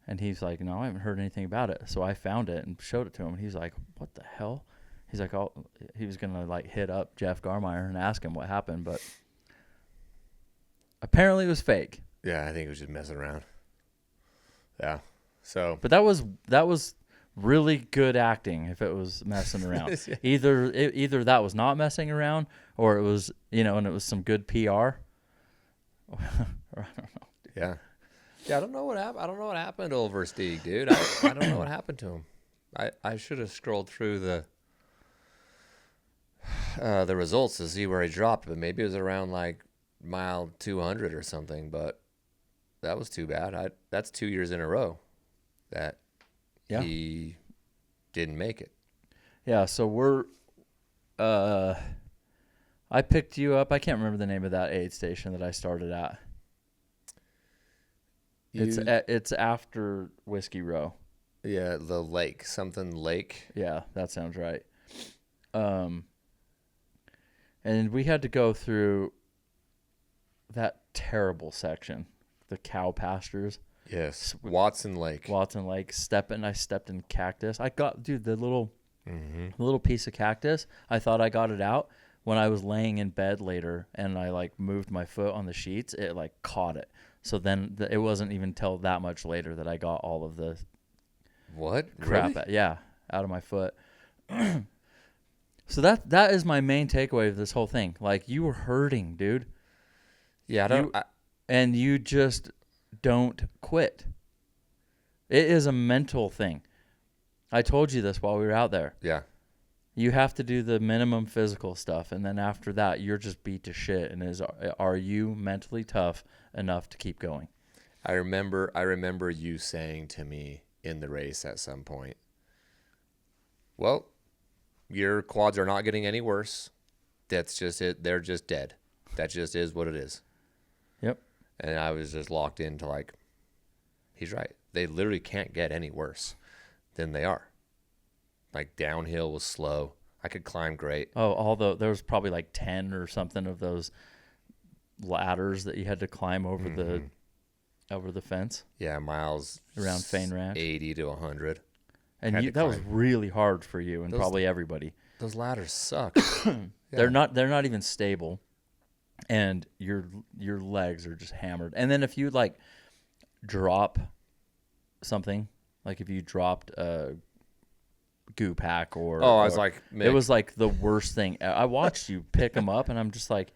S1: and he's like, no, I haven't heard anything about it. So I found it and showed it to him, and he's like, what the hell? He's like, he was gonna like hit up Jeff Garmeyer and ask him what happened, but apparently it was fake.
S2: Yeah, I think it was just messing around. Yeah. So,
S1: but that was really good acting. If it was messing around,
S2: yeah.
S1: either that was not messing around, or it was and it was some good PR. Or I don't know.
S2: Yeah. Yeah, I don't know what happened. I don't know what happened to old Versteeg, dude. I don't know what happened to him. I should have scrolled through the results to see where he dropped, but maybe it was around like mile 200 or something. But that was too bad. That's 2 years in a row that he didn't make it. Yeah.
S1: So I picked you up. I can't remember the name of that aid station that I started at. It's after Whiskey Row.
S2: Yeah, the lake, something lake.
S1: Yeah, that sounds right. And we had to go through that terrible section, the cow pastures.
S2: Yes, Watson Lake.
S1: I stepped in cactus. I got, dude, the little piece of cactus. I thought I got it out. When I was laying in bed later and I like moved my foot on the sheets, it like caught it. So then it wasn't even till that much later that I got all of the
S2: What?
S1: crap
S2: Really?
S1: out of my foot. So that is my main takeaway of this whole thing. Like, you were hurting, dude.
S2: Yeah,
S1: And you just don't quit. It is a mental thing. I told you this while we were out there.
S2: yeah.
S1: You have to do the minimum physical stuff, and then after that, you're just beat to shit. And are you mentally tough enough to keep going?
S2: I remember you saying to me in the race at some point, well, your quads are not getting any worse. That's just it. They're just dead. That just is what it is.
S1: Yep.
S2: And I was just locked into like, he's right. They literally can't get any worse than they are. Like, downhill was slow. I could climb great.
S1: Oh, there was probably like 10 or something of those ladders that you had to climb over the fence.
S2: Yeah, miles
S1: around Fane Ranch,
S2: 80 to 100.
S1: And that was really hard for you and probably everybody.
S2: Those ladders suck.
S1: They're not even stable, and your legs are just hammered. And then if you like drop something, like if you dropped a goo pack or
S2: I was like, Mick.
S1: It was like the worst thing. I watched you pick them up, and I'm just like,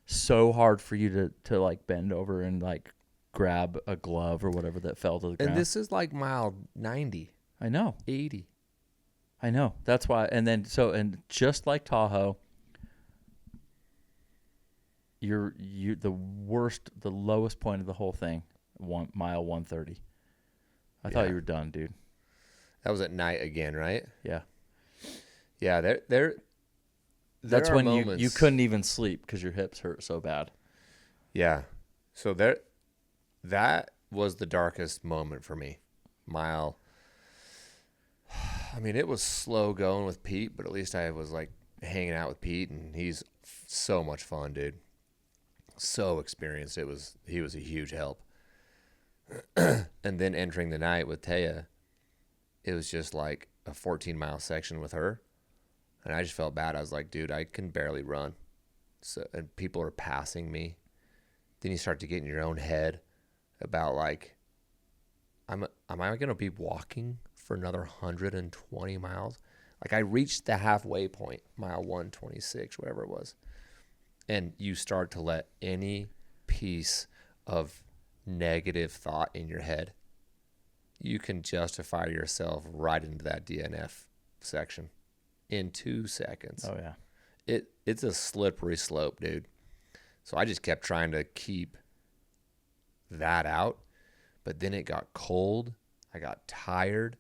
S1: so hard for you to like bend over and like grab a glove or whatever that fell to the ground.
S2: And this is like mile 90.
S1: I know.
S2: 80.
S1: I know. That's why. And just like Tahoe, the lowest point of the whole thing, mile 130. I thought you were done, dude.
S2: That was at night again, right?
S1: Yeah.
S2: Yeah,
S1: That's when you couldn't even sleep because your hips hurt so bad.
S2: Yeah. So that was the darkest moment for me. I mean, it was slow going with Pete, but at least I was like hanging out with Pete, and he's so much fun, dude. So experienced. He was a huge help. And then entering the night with Taya, it was just like a 14-mile section with her. And I just felt bad. I was like, dude, I can barely run. And people are passing me. Then you start to get in your own head about like, am I going to be walking for another 120 miles? Like, I reached the halfway point, mile 126, whatever it was. And you start to let any piece of negative thought in your head, you can justify yourself right into that DNF section in 2 seconds.
S1: Oh, yeah.
S2: It's a slippery slope, dude. So I just kept trying to keep that out. But then it got cold. I got tired.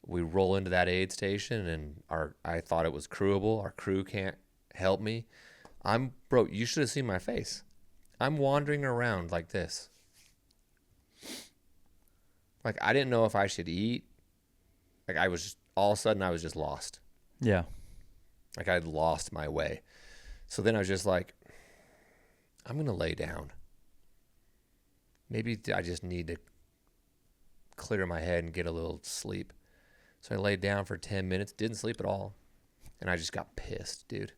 S2: We roll into that aid station, and I thought it was crewable. Our crew can't help me. Bro, you should have seen my face. I'm wandering around like this. Like, I didn't know if I should eat. Like, all of a sudden, I was just lost.
S1: Yeah.
S2: Like, I'd lost my way. So then I was just like, I'm going to lay down. Maybe I just need to clear my head and get a little sleep. So I laid down for 10 minutes, didn't sleep at all. And I just got pissed, dude.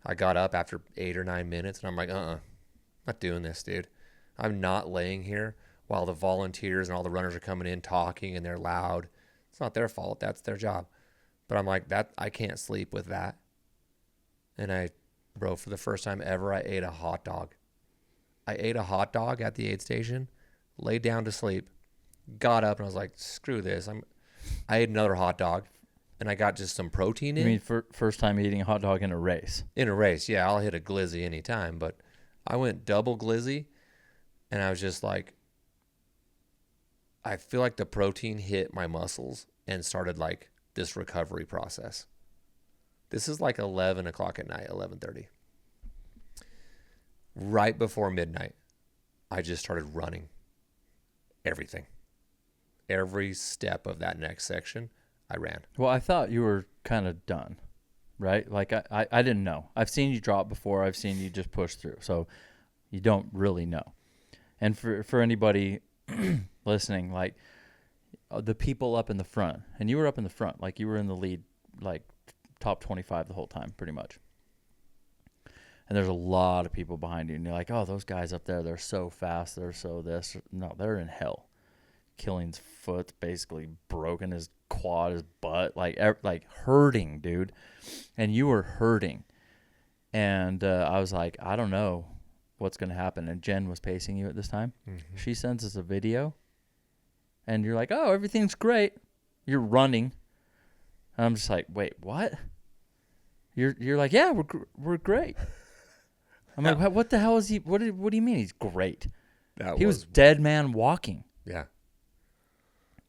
S2: I got up after 8 or 9 minutes, and I'm like, not doing this, dude. I'm not laying here while the volunteers and all the runners are coming in talking, and they're loud. It's not their fault. That's their job. But I'm like, I can't sleep with that. And bro, for the first time ever, I ate a hot dog. I ate a hot dog at the aid station, laid down to sleep, got up, and I was like, screw this. I ate another hot dog, and I got just some protein in.
S1: You mean first time eating a hot dog in a race?
S2: In a race, yeah. I'll hit a glizzy anytime, but I went double glizzy, and I was just like, I feel like the protein hit my muscles and started like this recovery process. This is like 11 o'clock at night, 11:30. Right before midnight, I just started running everything. Every step of that next section, I ran.
S1: Well, I thought you were kind of done, right? Like, I didn't know. I've seen you drop before. I've seen you just push through. So you don't really know. And for anybody listening, like the people up in the front, and you were up in the front, like you were in the lead, like top 25 the whole time, pretty much. And there's a lot of people behind you, and you're like, oh, those guys up there, they're so fast, they're so this. No, they're in hell. Killing's foot, basically broken his quad, his butt, like hurting, dude. And you were hurting. And I was like, I don't know what's going to happen. And Jen was pacing you at this time. Mm-hmm. She sends us a video. And you're like, oh, everything's great. You're running. And I'm just like, wait, what? You're like, yeah, we're great. I'm like, what the hell is he? What do you mean he's great? He was dead man walking.
S2: Yeah.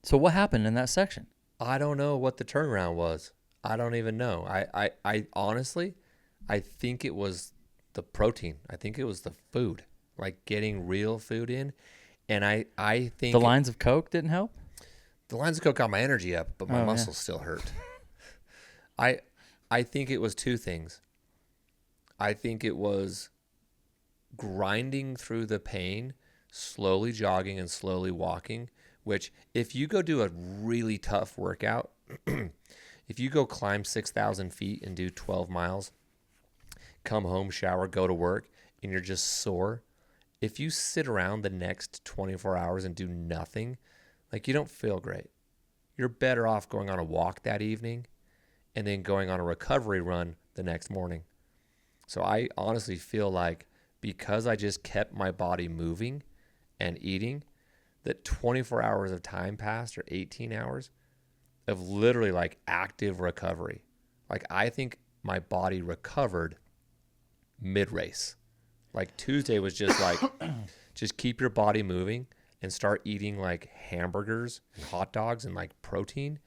S1: So what happened in that section?
S2: I don't know what the turnaround was. I don't even know. I honestly, I think it was the protein. I think it was the food, like getting real food in. And I think
S1: the lines of Coke didn't help.
S2: The lines of Coke got my energy up, but my muscles still hurt. I think it was two things. I think it was grinding through the pain, slowly jogging and slowly walking, which if you go do a really tough workout, if you go climb 6,000 feet and do 12 miles, come home, shower, go to work, and you're just sore, if you sit around the next 24 hours and do nothing, like you don't feel great. You're better off going on a walk that evening and then going on a recovery run the next morning. So I honestly feel like because I just kept my body moving and eating, that 24 hours of time passed, or 18 hours of literally like active recovery. Like I think my body recovered mid-race. Like Tuesday was just like, just keep your body moving and start eating like hamburgers and hot dogs and like protein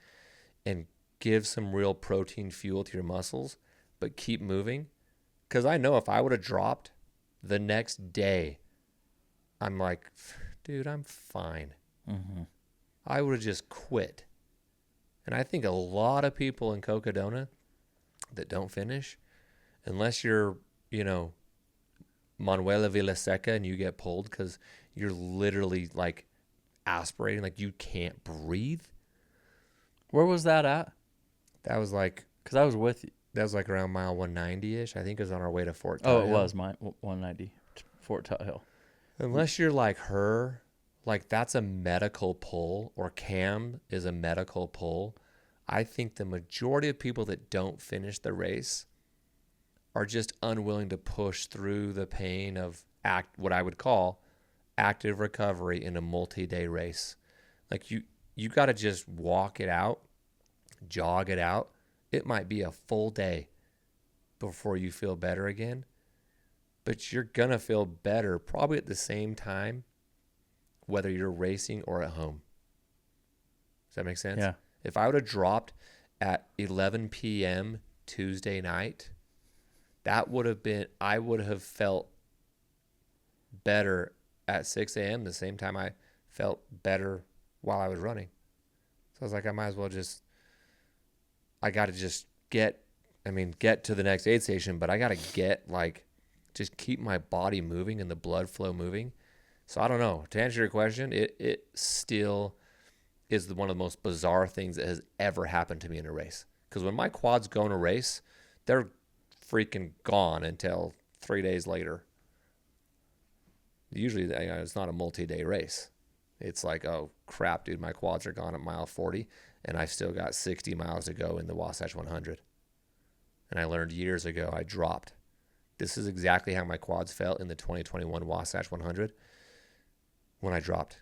S2: and give some real protein fuel to your muscles, but keep moving. Because I know if I would have dropped the next day, I'm like, dude, I'm fine. Mm-hmm. I would have just quit. And I think a lot of people in Cocodona that don't finish, unless you're, Manuela Villaseca and you get pulled because you're literally like aspirating, like you can't breathe.
S1: Where was that at?
S2: That was like,
S1: because I was with you.
S2: That was like around mile 190-ish. I think it was on our way to Fort Tut
S1: Hill.
S2: Hill.
S1: It was my 190, Fort Tut Hill.
S2: Unless you're like her, like that's a medical pull, or Cam is a medical pull. I think the majority of people that don't finish the race are just unwilling to push through the pain of what I would call active recovery in a multi-day race. Like you got to just walk it out, jog it out. It might be a full day before you feel better again, but you're going to feel better probably at the same time, whether you're racing or at home. Does that make sense?
S1: Yeah.
S2: If I would have dropped at 11 p.m. Tuesday night, I would have felt better at 6 a.m. the same time I felt better while I was running. So I was like, I might as well I got to just get to the next aid station, but I got to just keep my body moving and the blood flow moving. So I don't know. To answer your question, it still is one of the most bizarre things that has ever happened to me in a race. Because when my quads go in a race, they're freaking gone until 3 days later. Usually it's not a multi-day race. It's like, oh crap, dude, my quads are gone at mile 40 and I've still got 60 miles to go in the Wasatch 100. And I learned years ago I dropped. This is exactly how my quads felt in the 2021 Wasatch 100 when I dropped.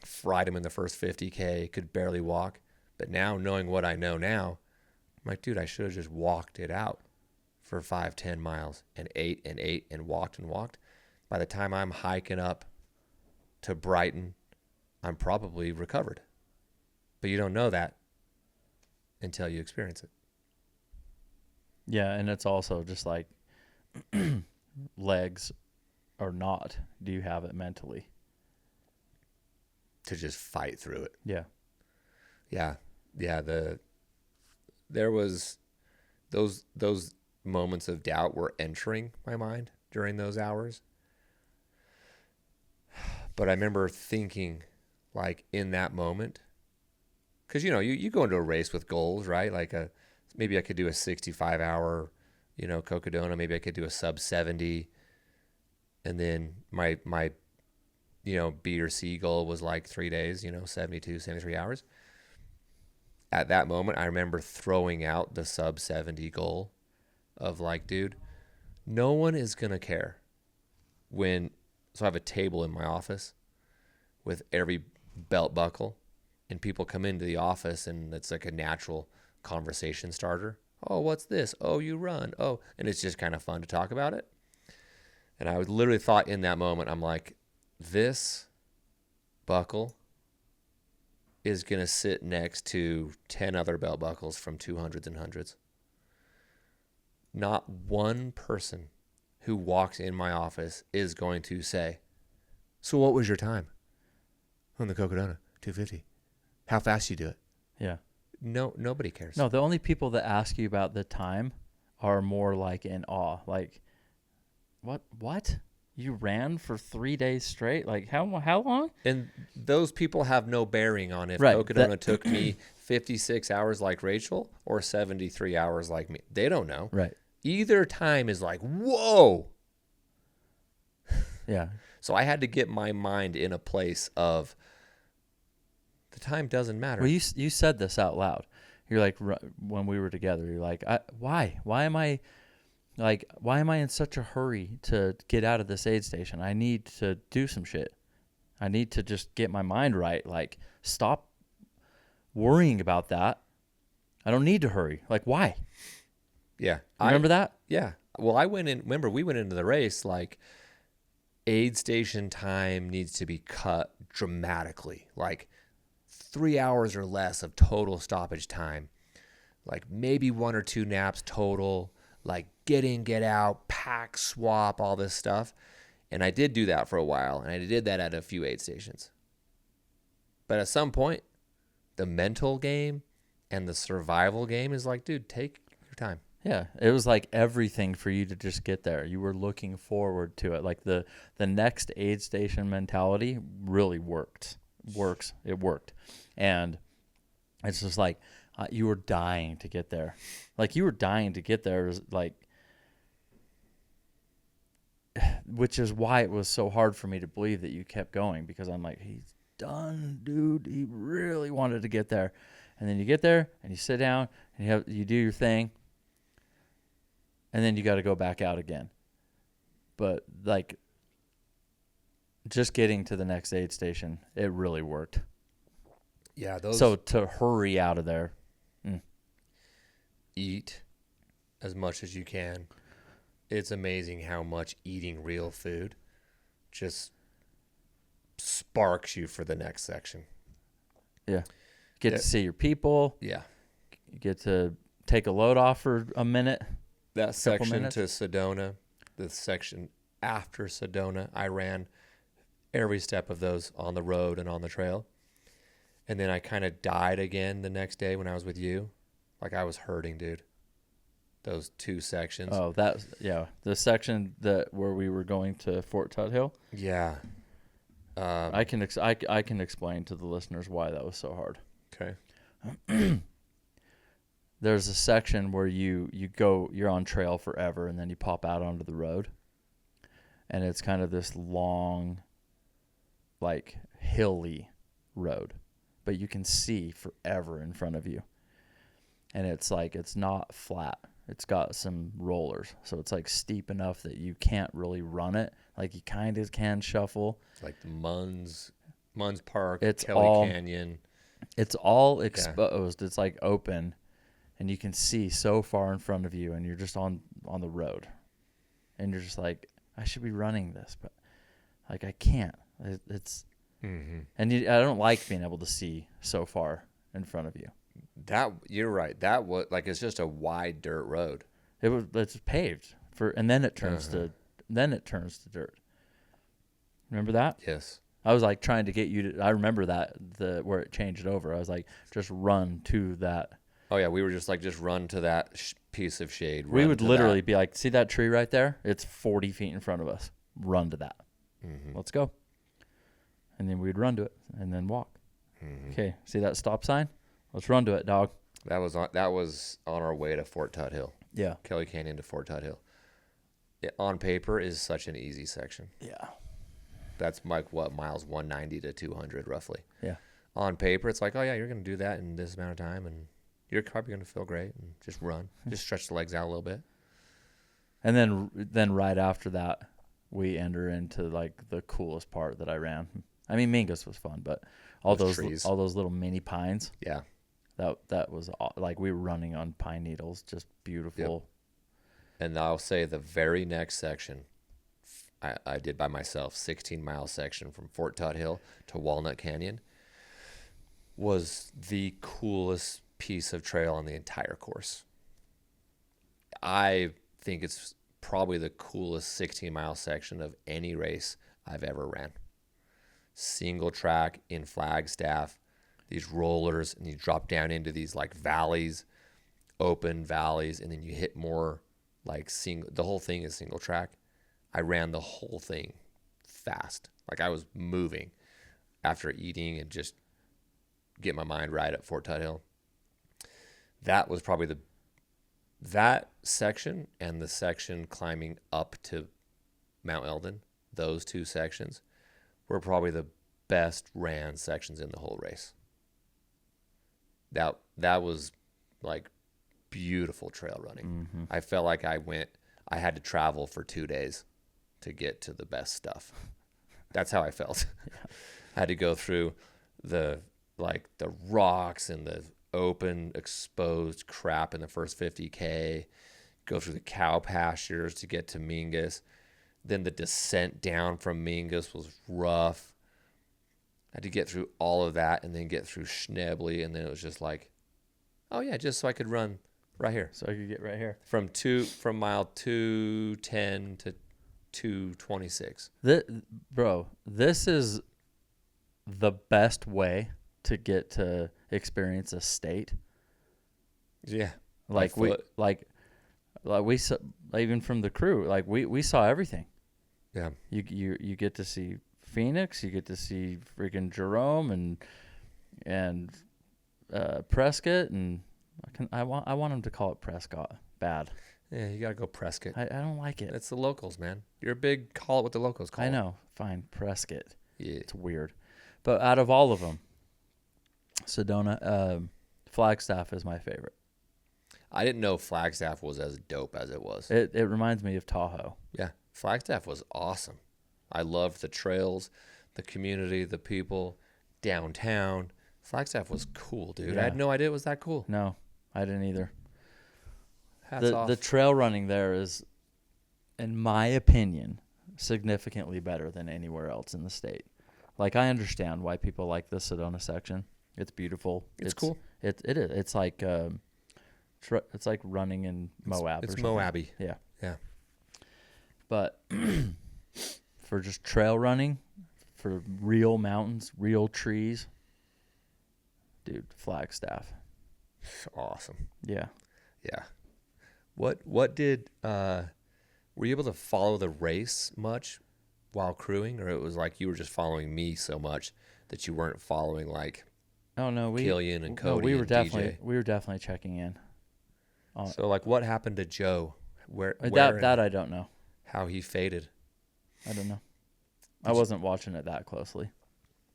S2: Fried them in the first 50K, could barely walk. But now, knowing what I know now, I'm like, dude, I should have just walked it out for 5-10 miles and ate and walked and walked. By the time I'm hiking up to Brighton, I'm probably recovered. But you don't know that until you experience it.
S1: Yeah, and it's also just like legs or not. Do you have it mentally?
S2: To just fight through it.
S1: Yeah.
S2: Yeah. There was those moments of doubt were entering my mind during those hours. But I remember thinking, like, in that moment, because, you go into a race with goals, right? Like, maybe I could do a 65-hour, Cocodona. Maybe I could do a sub 70. And then my B or C goal was like 3 days, 72, 73 hours. At that moment, I remember throwing out the sub 70 goal of like, dude, no one is going to care so I have a table in my office with every belt buckle, and people come into the office and it's like a natural conversation starter. Oh, what's this? Oh, you run. Oh, and it's just kind of fun to talk about it. And I literally thought in that moment, I'm like, this buckle is going to sit next to 10 other belt buckles from 200s and hundreds. Not one person who walks in my office is going to say, so what was your time on the Cocodona 250? How fast you do it?
S1: Yeah.
S2: No, nobody cares.
S1: No, the only people that ask you about the time are more like in awe. Like, what? You ran for 3 days straight? Like, how long?
S2: And those people have no bearing on if
S1: Right.
S2: Cocodona took me 56 hours like Rachel or 73 hours like me. They don't know.
S1: Right.
S2: Either time is like, whoa.
S1: Yeah.
S2: So I had to get my mind in a place of the time doesn't matter.
S1: Well, you said this out loud. You're like, when we were together, you're like, why? Why am I in such a hurry to get out of this aid station? I need to do some shit. I need to just get my mind right. Like, stop worrying about that. I don't need to hurry. Like, why?
S2: Yeah.
S1: Remember that?
S2: Yeah. Well, we went into the race like aid station time needs to be cut dramatically. Like 3 hours or less of total stoppage time. Like maybe 1 or 2 naps total. Like get in, get out, pack, swap, all this stuff. And I did do that for a while, and I did that at a few aid stations. But at some point, the mental game and the survival game is like, dude, take your time.
S1: Yeah, it was like everything for you to just get there. You were looking forward to it. Like the next aid station mentality really worked. It worked. And it's just like you were dying to get there. Like you were dying to get there, like, which is why it was so hard for me to believe that you kept going, because I'm like, he's done, dude. He really wanted to get there. And then you get there and you sit down and you do your thing. And then you got to go back out again. But like just getting to the next aid station, it really worked.
S2: Yeah,
S1: So to hurry out of there.
S2: Eat as much as you can. It's amazing how much eating real food just sparks you for the next section.
S1: Yeah. Get to see your people.
S2: Yeah.
S1: You get to take a load off for a minute.
S2: That section to Sedona, the section after Sedona, I ran every step of those on the road and on the trail. And then I kind of died again the next day when I was with you. Like I was hurting, dude. Those 2 sections.
S1: Oh, the section where we were going to Fort Tuthill.
S2: Yeah.
S1: I can explain to the listeners why that was so hard.
S2: Okay.
S1: There's a section where you're on trail forever, and then you pop out onto the road, and it's kind of this long, like hilly road, but you can see forever in front of you. And it's like, it's not flat. It's got some rollers. So it's like steep enough that you can't really run it. Like you kind of can shuffle.
S2: It's like the Munns Park,
S1: It's
S2: Kelly Canyon.
S1: It's all exposed. Yeah. It's like open, and you can see so far in front of you, and you're just on the road. And you're just like, I should be running this, but like I can't. It's and I don't like being able to see so far in front of you.
S2: You're right. That was like, it's just a wide dirt road.
S1: It's paved and then it turns to dirt. Remember that?
S2: Yes.
S1: I was like trying to get you to. I remember that where it changed over. I was like, just run to that.
S2: Oh yeah, we were just run to that piece of shade.
S1: We would literally be like, see that tree right there? It's 40 feet in front of us. Run to that. Mm-hmm. Let's go. And then we'd run to it and then walk. Mm-hmm. Okay, see that stop sign? Let's run to it, dog.
S2: That was on our way to Fort Tuthill.
S1: Yeah.
S2: Kelly Canyon to Fort Tuthill. On paper is such an easy section.
S1: Yeah.
S2: that's like what, miles 190 to 200 roughly.
S1: Yeah.
S2: On paper, it's like, oh yeah, you're going to do that in this amount of time, and you're probably going to feel great, and just run, just stretch the legs out a little bit.
S1: And then right after that, we enter into like the coolest part that I ran. I mean, Mingus was fun, but all those little mini pines.
S2: Yeah.
S1: That was like we were running on pine needles, just beautiful.
S2: Yep. And I'll say the very next section, I did by myself, 16-mile section from Fort Todd Hill to Walnut Canyon, was the coolest piece of trail on the entire course. I think it's probably the coolest 16-mile section of any race I've ever ran. Single track in Flagstaff, these rollers, and you drop down into these like valleys, open valleys, and then you hit more like the whole thing is single track. I ran the whole thing fast. Like I was moving after eating and just get my mind right at Fort Todd Hill. That was probably that section and the section climbing up to Mount Eldon, those two sections were probably the best ran sections in the whole race. That was like beautiful trail running.
S1: Mm-hmm.
S2: I felt like I had to travel for 2 days to get to the best stuff. That's how I felt.
S1: Yeah.
S2: I had to go through the rocks and the open exposed crap in the first 50K, go through the cow pastures to get to Mingus. Then the descent down from Mingus was rough. I had to get through all of that and then get through Schnebly, and then it was just like, oh yeah, just so I could run right here.
S1: So I could get right here.
S2: From mile 210 to 226.
S1: This is the best way to get to experience a state.
S2: Yeah.
S1: We saw, even from the crew, like we saw everything.
S2: Yeah.
S1: You get to see Phoenix, you get to see freaking Jerome and Prescott, and I want him to call it Prescott. Bad.
S2: Yeah, you got to go Prescott.
S1: I don't like it.
S2: It's the locals, man. You're a big call it what the locals call it.
S1: I know. Fine, Prescott.
S2: Yeah.
S1: It's weird. But out of all of them, Sedona, Flagstaff is my favorite.
S2: I didn't know Flagstaff was as dope as it was.
S1: It reminds me of Tahoe.
S2: Yeah, Flagstaff was awesome. I loved the trails, the community, the people, downtown. Flagstaff was cool, dude.
S1: Yeah.
S2: I had no idea it was that cool.
S1: No, I didn't either.
S2: Hats off.
S1: The trail running there is, in my opinion, significantly better than anywhere else in the state. Like, I understand why people like the Sedona section. It's beautiful.
S2: It's cool.
S1: It is. It's like it's like running in Moab.
S2: It's
S1: or something.
S2: Moabby.
S1: Yeah.
S2: Yeah.
S1: But for just trail running, for real mountains, real trees, dude, Flagstaff.
S2: Awesome.
S1: Yeah.
S2: Yeah. What did were you able to follow the race much while crewing, or it was like you were just following me so much that you weren't following like Killian and Cody
S1: we were
S2: and
S1: definitely
S2: DJ?
S1: we were definitely checking in.
S2: So like what happened to Joe? Where
S1: that I don't know.
S2: How he faded.
S1: I don't know. I wasn't watching it that closely.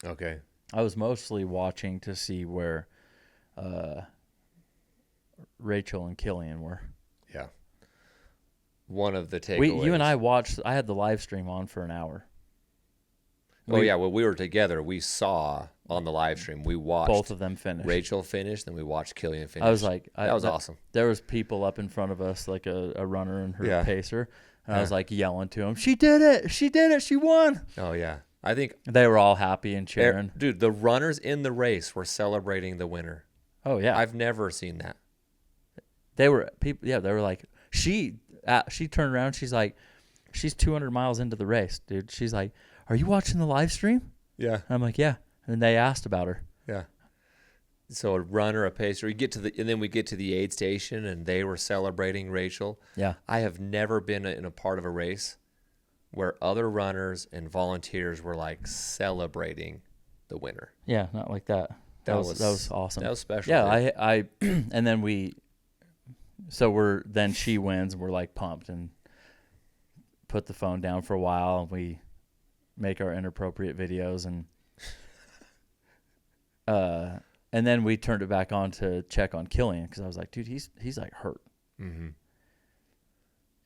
S2: Okay.
S1: I was mostly watching to see where Rachel and Killian were.
S2: Yeah. One of the takeaways.
S1: You and I watched. I had the live stream on for an hour.
S2: Well, we were together. We saw on the live stream. We watched
S1: both of them finish.
S2: Rachel finished, then we watched Killian finish.
S1: I was like,
S2: that was awesome.
S1: There was people up in front of us, like a runner and her pacer, and I was like yelling to them, "She did it! She did it! She won!"
S2: Oh yeah, I think
S1: they were all happy and cheering.
S2: Dude, the runners in the race were celebrating the winner.
S1: Oh yeah,
S2: I've never seen that.
S1: They were people. Yeah, they were like, she turned around. She's like, she's 200 miles into the race, dude. She's like, "Are you watching the live stream?"
S2: Yeah.
S1: And I'm like, "Yeah." And they asked about her.
S2: Yeah. So a runner, a pacer, and then we get to the aid station, and they were celebrating Rachel.
S1: Yeah.
S2: I have never been in a part of a race where other runners and volunteers were like celebrating the winner.
S1: Yeah, not like that. That was awesome.
S2: That was special.
S1: Yeah, I and then then she wins and we're like pumped and put the phone down for a while, and we make our inappropriate videos, and then we turned it back on to check on Killian because I was like, dude, he's like hurt.
S2: Mm-hmm.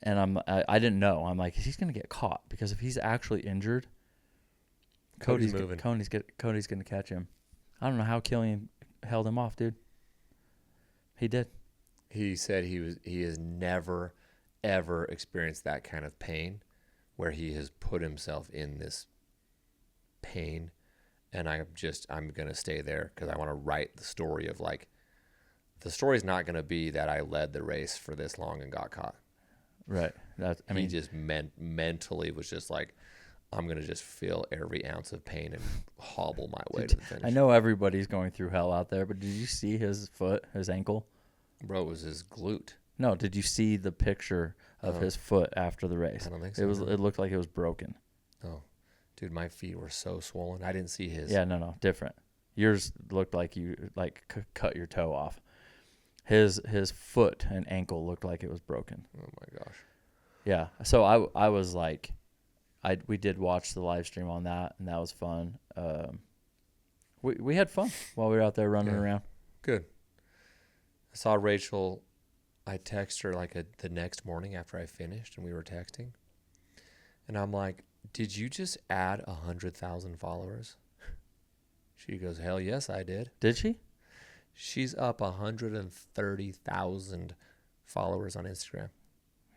S1: And I didn't know. I'm like, he's gonna get caught because if he's actually injured, Cody's
S2: moving.
S1: Cody's gonna catch him. I don't know how Killian held him off, dude. He did.
S2: He said he has never ever experienced that kind of pain where he has put himself in this pain, and I'm going to stay there because I want to write the story of like, the story's not going to be that I led the race for this long and got caught.
S1: Right.
S2: He just mentally was just like, I'm going to just feel every ounce of pain and hobble my way to the finish.
S1: I know everybody's going through hell out there, but did you see his foot, his ankle?
S2: Bro, it was his glute.
S1: No, did you see the picture of his foot after the race?
S2: I don't think so.
S1: It looked like it was broken.
S2: Oh, dude, my feet were so swollen. I didn't see his.
S1: Yeah, no, different. Yours looked like you cut your toe off. His foot and ankle looked like it was broken.
S2: Oh my gosh.
S1: Yeah. So I was like, we did watch the live stream on that, and that was fun. We had fun while we were out there running around.
S2: Good. I saw Rachel. I texted her like the next morning after I finished, and we were texting. And I'm like, did you just add 100,000 followers? She goes, hell yes, I did.
S1: Did she?
S2: She's up 130,000 followers on Instagram.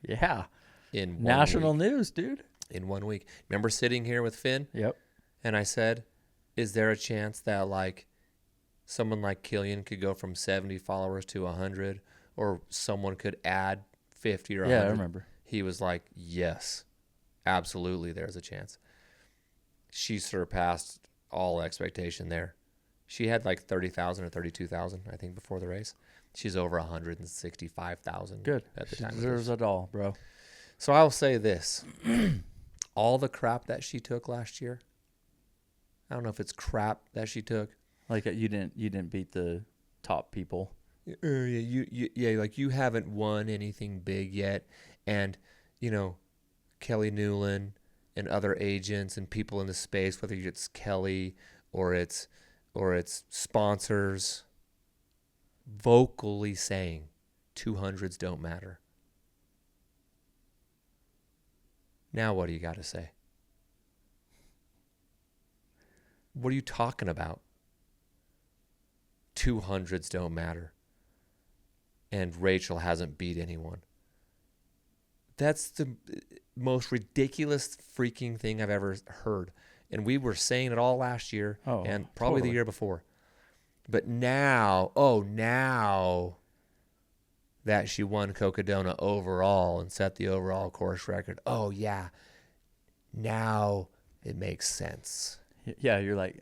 S1: Yeah.
S2: In
S1: national news, dude.
S2: In 1 week. Remember sitting here with Finn?
S1: Yep.
S2: And I said, is there a chance that like someone like Killian could go from 70 followers to 100, or someone could add 50 or 100?
S1: Yeah, I remember.
S2: He was like, yes, absolutely, there's a chance. She surpassed all expectation there. She had like 30,000 or 32,000, I think, before the race. She's over 165,000.
S1: Good.
S2: At the
S1: She
S2: time.
S1: deserves it all, bro.
S2: So I'll say this. All the crap that she took last year, I don't know if it's crap that she took.
S1: Like you didn't beat the top people.
S2: Like you haven't won anything big yet, and you know, Kelly Newland and other agents and people in the space, whether it's Kelly or it's sponsors, vocally saying 200s don't matter. Now what do you got to say? What are you talking about? 200s don't matter. And Rachel hasn't beat anyone. That's the most ridiculous freaking thing I've ever heard. And we were saying it all last year and probably the year before. But now that she won Cocodona overall and set the overall course record, now it makes sense.
S1: Yeah, you're like,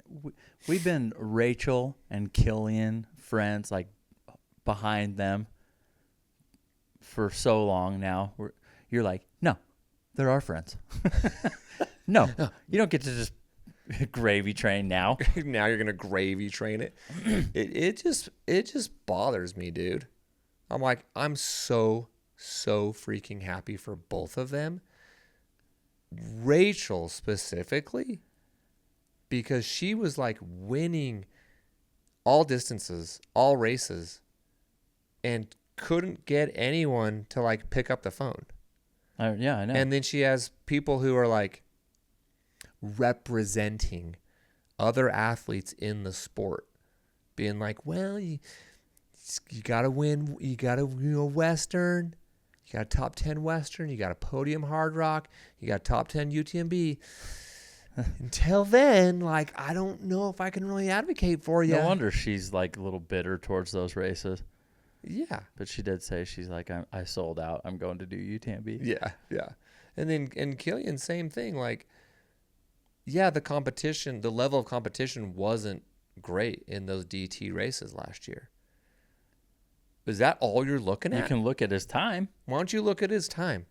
S1: we've been Rachel and Killian friends, like behind them for so long now. You're like, no, they're our friends. No, you don't get to just gravy train now.
S2: Now you're gonna gravy train it. It just bothers me, dude. I'm like, I'm so freaking happy for both of them. Rachel specifically, because she was like winning all distances, all races, and couldn't get anyone to like pick up the phone.
S1: Yeah, I know.
S2: And then she has people who are like representing other athletes in the sport, being like, well, you got to win. You got to Western. You got a top 10 Western. You got a podium Hard Rock. You got a top 10 UTMB. Until then, like, I don't know if I can really advocate for you.
S1: No wonder she's like a little bitter towards those races.
S2: Yeah.
S1: But she did say, she's like, I sold out. I'm going to do UTMB.
S2: Yeah. And then, and Killian, same thing. Like, yeah, the level of competition wasn't great in those DT races last year. Is that all you're looking at?
S1: You can look at his time.
S2: Why don't you look at his time?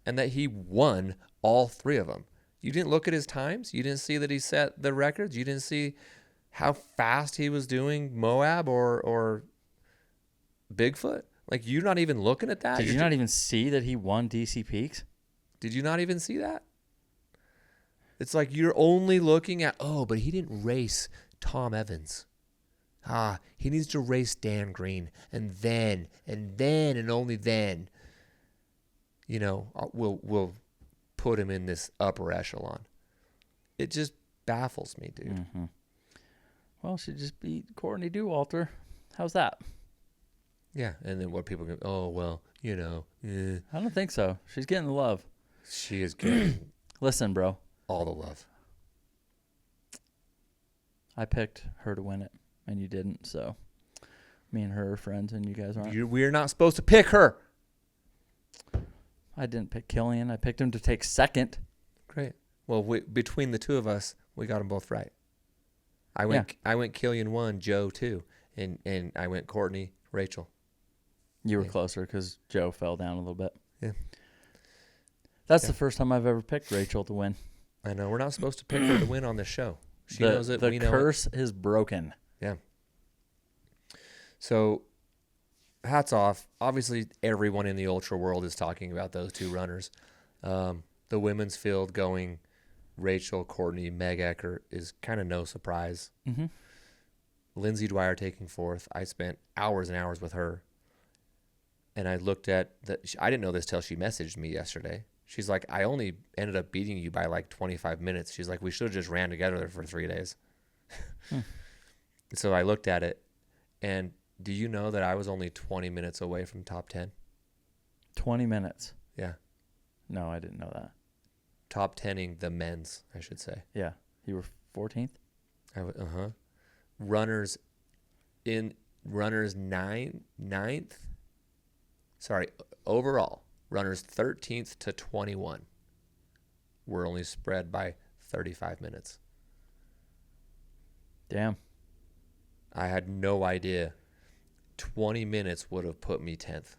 S2: And that he won all three of them. You didn't look at his times? You didn't see that he set the records? You didn't see how fast he was doing Moab or Bigfoot? Like, you're not even looking at that?
S1: Did you not even see that he won DC Peaks?
S2: Did you not even see that? It's like you're only looking at, but he didn't race Tom Evans. He needs to race Dan Green. And then, and only then, we'll put him in this upper echelon. It just baffles me, dude.
S1: Mm-hmm. Well, she just beat Courtney Dauwalter. How's that?
S2: Yeah, and then what people go,
S1: I don't think so. She's getting the love.
S2: She is getting
S1: Listen, bro.
S2: all the love.
S1: I picked her to win it, and you didn't, so me and her are friends, and you guys aren't.
S2: We're not supposed to pick her.
S1: I didn't pick Killian. I picked him to take second.
S2: Great. Well, between the two of us, we got them both right. I went Killian 1, Joe 2, and I went Courtney, Rachel.
S1: You were closer because Joe fell down a little bit.
S2: Yeah.
S1: That's the first time I've ever picked Rachel to win.
S2: I know. We're not supposed to pick her to win on this show. She knows it.
S1: The curse is broken.
S2: Yeah. So, hats off. Obviously, everyone in the ultra world is talking about those two runners. The women's field going Rachel, Courtney, Meg Eckert is kind of no surprise.
S1: Mm-hmm.
S2: Lindsay Dwyer taking fourth. I spent hours and hours with her. And I looked at I didn't know this till she messaged me yesterday. She's like, I only ended up beating you by like 25 minutes. She's like, we should have just ran together for 3 days. So I looked at it, and do you know that I was only 20 minutes away from top 10?
S1: 20 minutes?
S2: Yeah.
S1: No, I didn't know that.
S2: Top 10ing the men's, I should say.
S1: Yeah. You were 14th?
S2: Runners ninth. Sorry, overall, runners 13th to 21 were only spread by 35 minutes.
S1: Damn.
S2: I had no idea. 20 minutes would have put me 10th.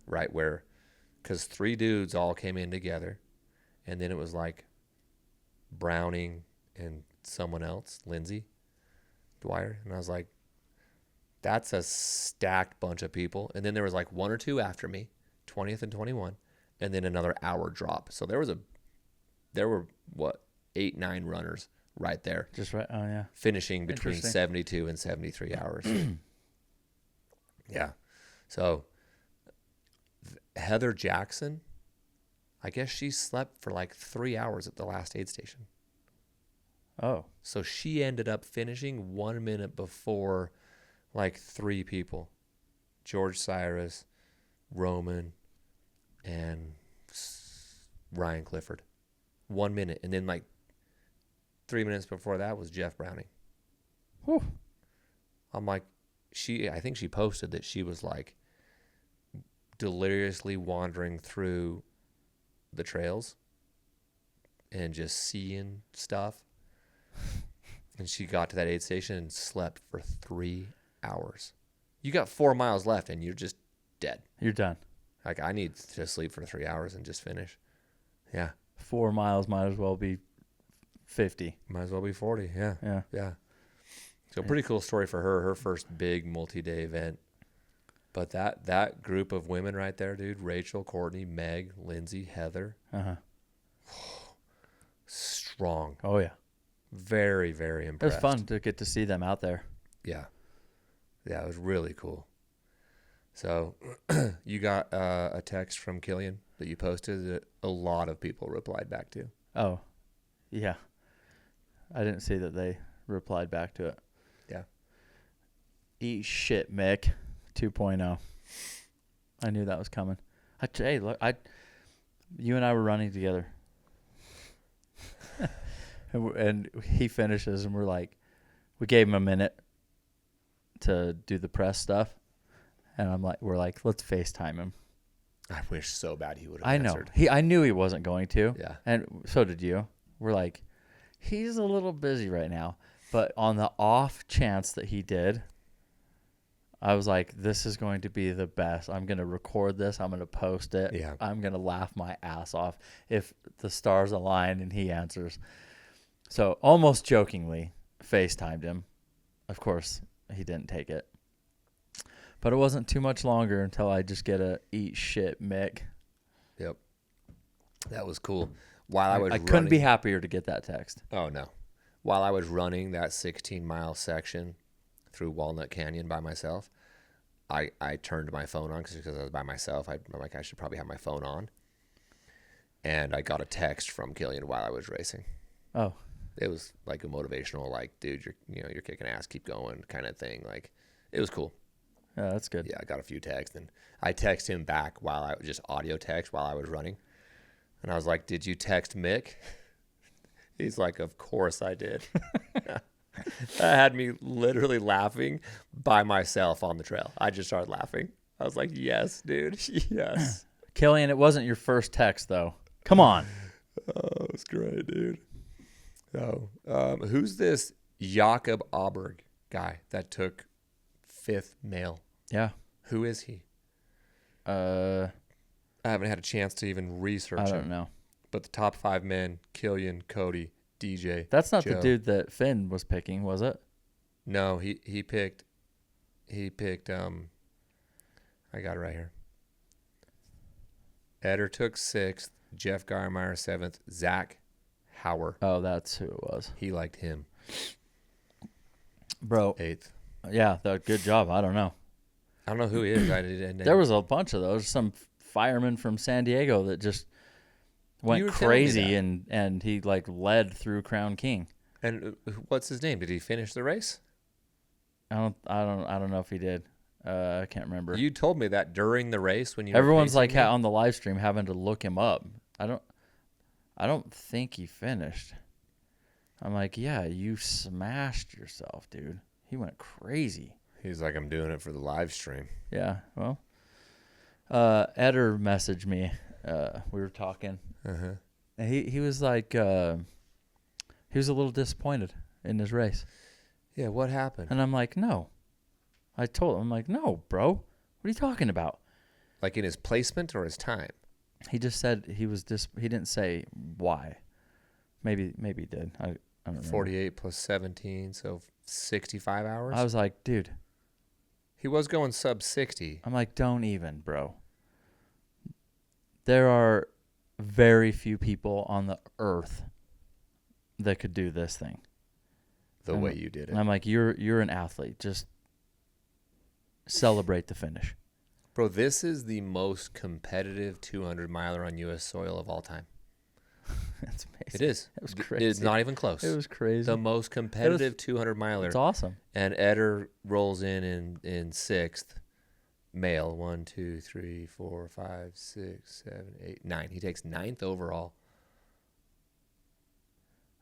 S2: Right where, because 3 dudes all came in together, and then it was like Browning and someone else, Lindsay Dwyer, and I was like, that's a stacked bunch of people. And then there was like 1 or 2 after me, 20th and 21, and then another hour drop. So there were 8, 9 runners right there.
S1: Just right. Oh yeah.
S2: Finishing between 72 and 73 hours. Yeah. So Heather Jackson, I guess she slept for like 3 hours at the last aid station.
S1: Oh.
S2: So she ended up finishing 1 minute before like 3 people. George Cyrus, Roman, and Ryan Clifford. 1 minute. And then like 3 minutes before that was Jeff Browning.
S1: Whew.
S2: I'm like, I think she posted that she was like deliriously wandering through the trails and just seeing stuff. And she got to that aid station and slept for 3 hours. You got 4 miles left and you're just dead.
S1: You're done.
S2: Like, I need to sleep for 3 hours and just finish. Yeah.
S1: 4 miles might as well be 50.
S2: Might as well be 40. Yeah.
S1: Yeah.
S2: Yeah. So pretty cool story for her first big multi-day event. But that group of women right there, dude, Rachel, Courtney, Meg, Lindsay, Heather.
S1: Uh-huh.
S2: Strong.
S1: Oh, yeah.
S2: Very, very impressed.
S1: It was fun to get to see them out there.
S2: Yeah. Yeah, it was really cool. So you got a text from Killian that you posted that a lot of people replied back to.
S1: Oh, yeah. I didn't see that they replied back to it.
S2: Yeah.
S1: Eat shit, Mick 2.0. I knew that was coming. Hey, look, you and I were running together. And he finishes, and we gave him a minute to do the press stuff. And we're like, let's FaceTime him.
S2: I wish so bad he would have
S1: I
S2: answered.
S1: know. I knew he wasn't going to.
S2: Yeah.
S1: And so did you. We're like, he's a little busy right now. But on the off chance that he did, I was like, this is going to be the best. I'm going to record this. I'm going to post it.
S2: Yeah.
S1: I'm going to laugh my ass off if the stars align and he answers. So almost jokingly FaceTimed him. Of course, he didn't take it. But it wasn't too much longer until I just get a eat shit Mick.
S2: Yep. That was cool. While I was
S1: I couldn't be happier to get that text.
S2: Oh, no. While I was running that 16-mile section through Walnut Canyon by myself, I turned my phone on because I was by myself. I'm like, I should probably have my phone on. And I got a text from Killian while I was racing.
S1: Oh.
S2: It was like a motivational, like, dude, you're kicking ass, keep going kind of thing. Like, it was cool.
S1: Yeah, that's good.
S2: Yeah, I got a few texts. And I texted him back while I just audio text while I was running. And I was like, did you text Mick? He's like, of course I did. That had me literally laughing by myself on the trail. I just started laughing. I was like, yes, dude. Yes.
S1: Killian, it wasn't your first text, though. Come on.
S2: Oh, it's great, dude. Oh, who's this Jakob Auberg guy that took 5th male?
S1: Yeah.
S2: Who is he?
S1: I
S2: haven't had a chance to even research him.
S1: I don't know.
S2: But the top 5 men, Killian, Cody, DJ.
S1: That's not
S2: Joe.
S1: the dude that Finn was picking, was it?
S2: No, he picked I got it right here. Eder took 6th, Jeff Geiermeyer 7th, Zach Hauer.
S1: Oh, that's who it was.
S2: He liked him.
S1: Bro.
S2: 8th.
S1: Yeah, good job. I don't know.
S2: I don't know who he is. I didn't.
S1: There was a bunch of those. Some fireman from San Diego that just went crazy and he like led through Crown King.
S2: And what's his name? Did he finish the race?
S1: I don't know if he did. I can't remember.
S2: You told me that during the race when you
S1: everyone's like on the live stream having to look him up. I don't think he finished. I'm like, yeah, you smashed yourself, dude. He went crazy.
S2: He's like, I'm doing it for the live stream.
S1: Yeah, well, Eder messaged me. We were talking.
S2: Uh-huh.
S1: And he was like, he was a little disappointed in his race.
S2: Yeah, what happened?
S1: And I'm like, no. I told him, I'm like, no, bro. What are you talking about?
S2: Like in his placement or his time?
S1: He just said he was he didn't say why. Maybe he did. I don't know.
S2: 48 plus 17, so 65 hours?
S1: I was like, dude.
S2: He was going sub 60.
S1: I'm like, don't even, bro. There are very few people on the earth that could do this thing.
S2: The way you did it.
S1: And I'm like, you're an athlete. Just celebrate the finish.
S2: Bro, this is the most competitive 200-miler on U.S. soil of all time.
S1: That's amazing.
S2: It is.
S1: It was crazy.
S2: It's not even close.
S1: It was crazy.
S2: The most competitive 200-miler.
S1: It's awesome.
S2: And Eder rolls in 6th. Male. 1, 2, 3, 4, 5, 6, 7, 8, 9. He takes 9th overall.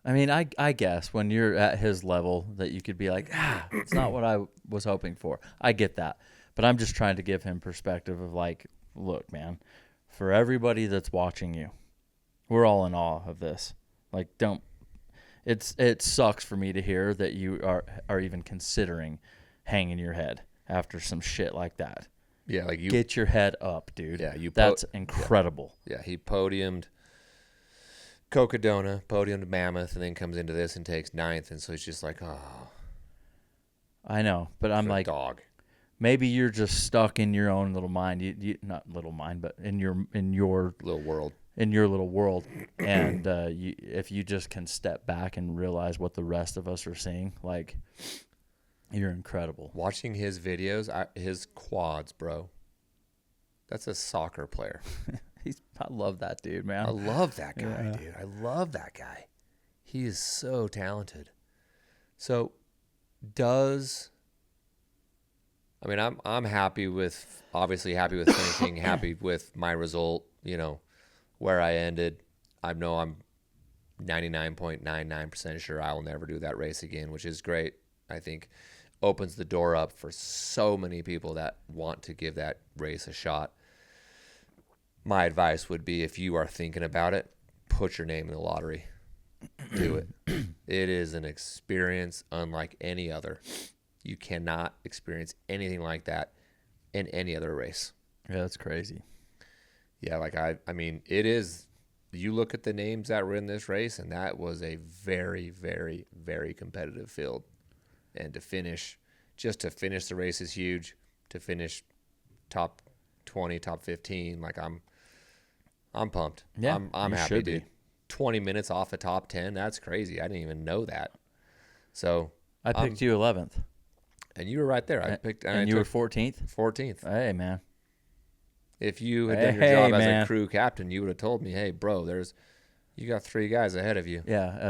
S1: I mean, I guess when you're at his level that you could be like, it's not what I was hoping for. I get that. But I'm just trying to give him perspective of like, look, man, for everybody that's watching you, we're all in awe of this. Like, it sucks for me to hear that you are even considering hanging your head after some shit like that.
S2: Yeah, like you
S1: get your head up, dude.
S2: Yeah,
S1: that's incredible.
S2: Yeah, he podiumed Cocodona, podiumed Mammoth, and then comes into this and takes 9th, and so he's just like, oh.
S1: I know, but I'm like,
S2: dog.
S1: Maybe you're just stuck in your own little mind. You not little mind, but in your
S2: little world.
S1: In your little world, and if you just can step back and realize what the rest of us are seeing, like, you're incredible.
S2: Watching his videos, his quads, bro. That's a soccer player.
S1: I love that dude, man.
S2: I love that guy, dude. I love that guy. He is so talented. So, I'm happy with finishing, happy with my result, where I ended. I know I'm 99.99% sure I will never do that race again, which is great. I think opens the door up for so many people that want to give that race a shot. My advice would be, if you are thinking about it, put your name in the lottery. Do it. It is an experience unlike any other. You cannot experience anything like that in any other race.
S1: Yeah, that's crazy.
S2: Yeah, like I mean, it is. You look at the names that were in this race, and that was a very, very, very competitive field. And to finish the race is huge. To finish top 20, top 15, like I'm pumped.
S1: Yeah,
S2: I'm happy, dude. 20 minutes off a top 10. That's crazy. I didn't even know that. So
S1: I picked you 11th.
S2: And you were right there.
S1: And you were 14th?
S2: 14th.
S1: Hey, man.
S2: If you had done your job as a crew captain, you would have told me, hey, bro, you got 3 guys ahead of you.
S1: Yeah, I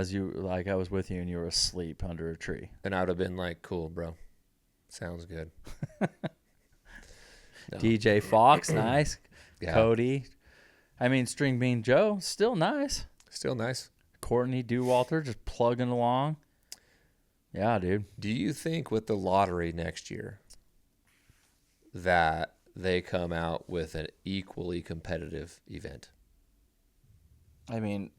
S1: was with you and you were asleep under a tree.
S2: And I would have been like, cool, bro. Sounds good. No.
S1: DJ Fox, nice.
S2: Yeah.
S1: Cody. I mean, String Bean Joe, still nice.
S2: Still nice.
S1: Courtney Dewalter just plugging along. Yeah, dude.
S2: Do you think with the lottery next year that they come out with an equally competitive event?
S1: I mean,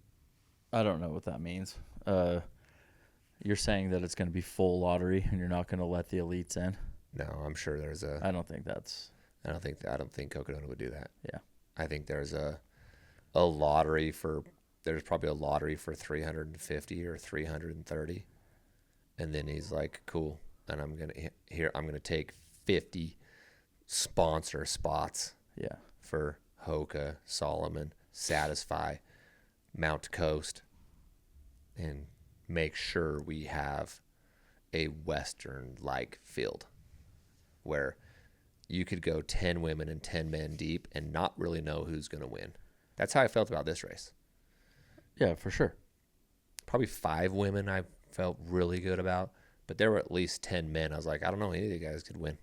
S1: I don't know what that means. You're saying that it's going to be full lottery and you're not going to let the elites in?
S2: No, I'm sure there's a.
S1: I don't think that's.
S2: I don't think Cocodona would do that.
S1: Yeah.
S2: I think there's a lottery for. There's probably a lottery for 350 or 330, and then he's like, "Cool," and I'm gonna take 50 sponsor spots.
S1: Yeah.
S2: For Hoka, Solomon, Satisfy, Mount Coast, and make sure we have a Western-like field where you could go 10 women and 10 men deep and not really know who's going to win. That's how I felt about this race.
S1: Yeah, for sure.
S2: Probably 5 women I felt really good about, but there were at least 10 men. I was like, I don't know, any of the guys could win.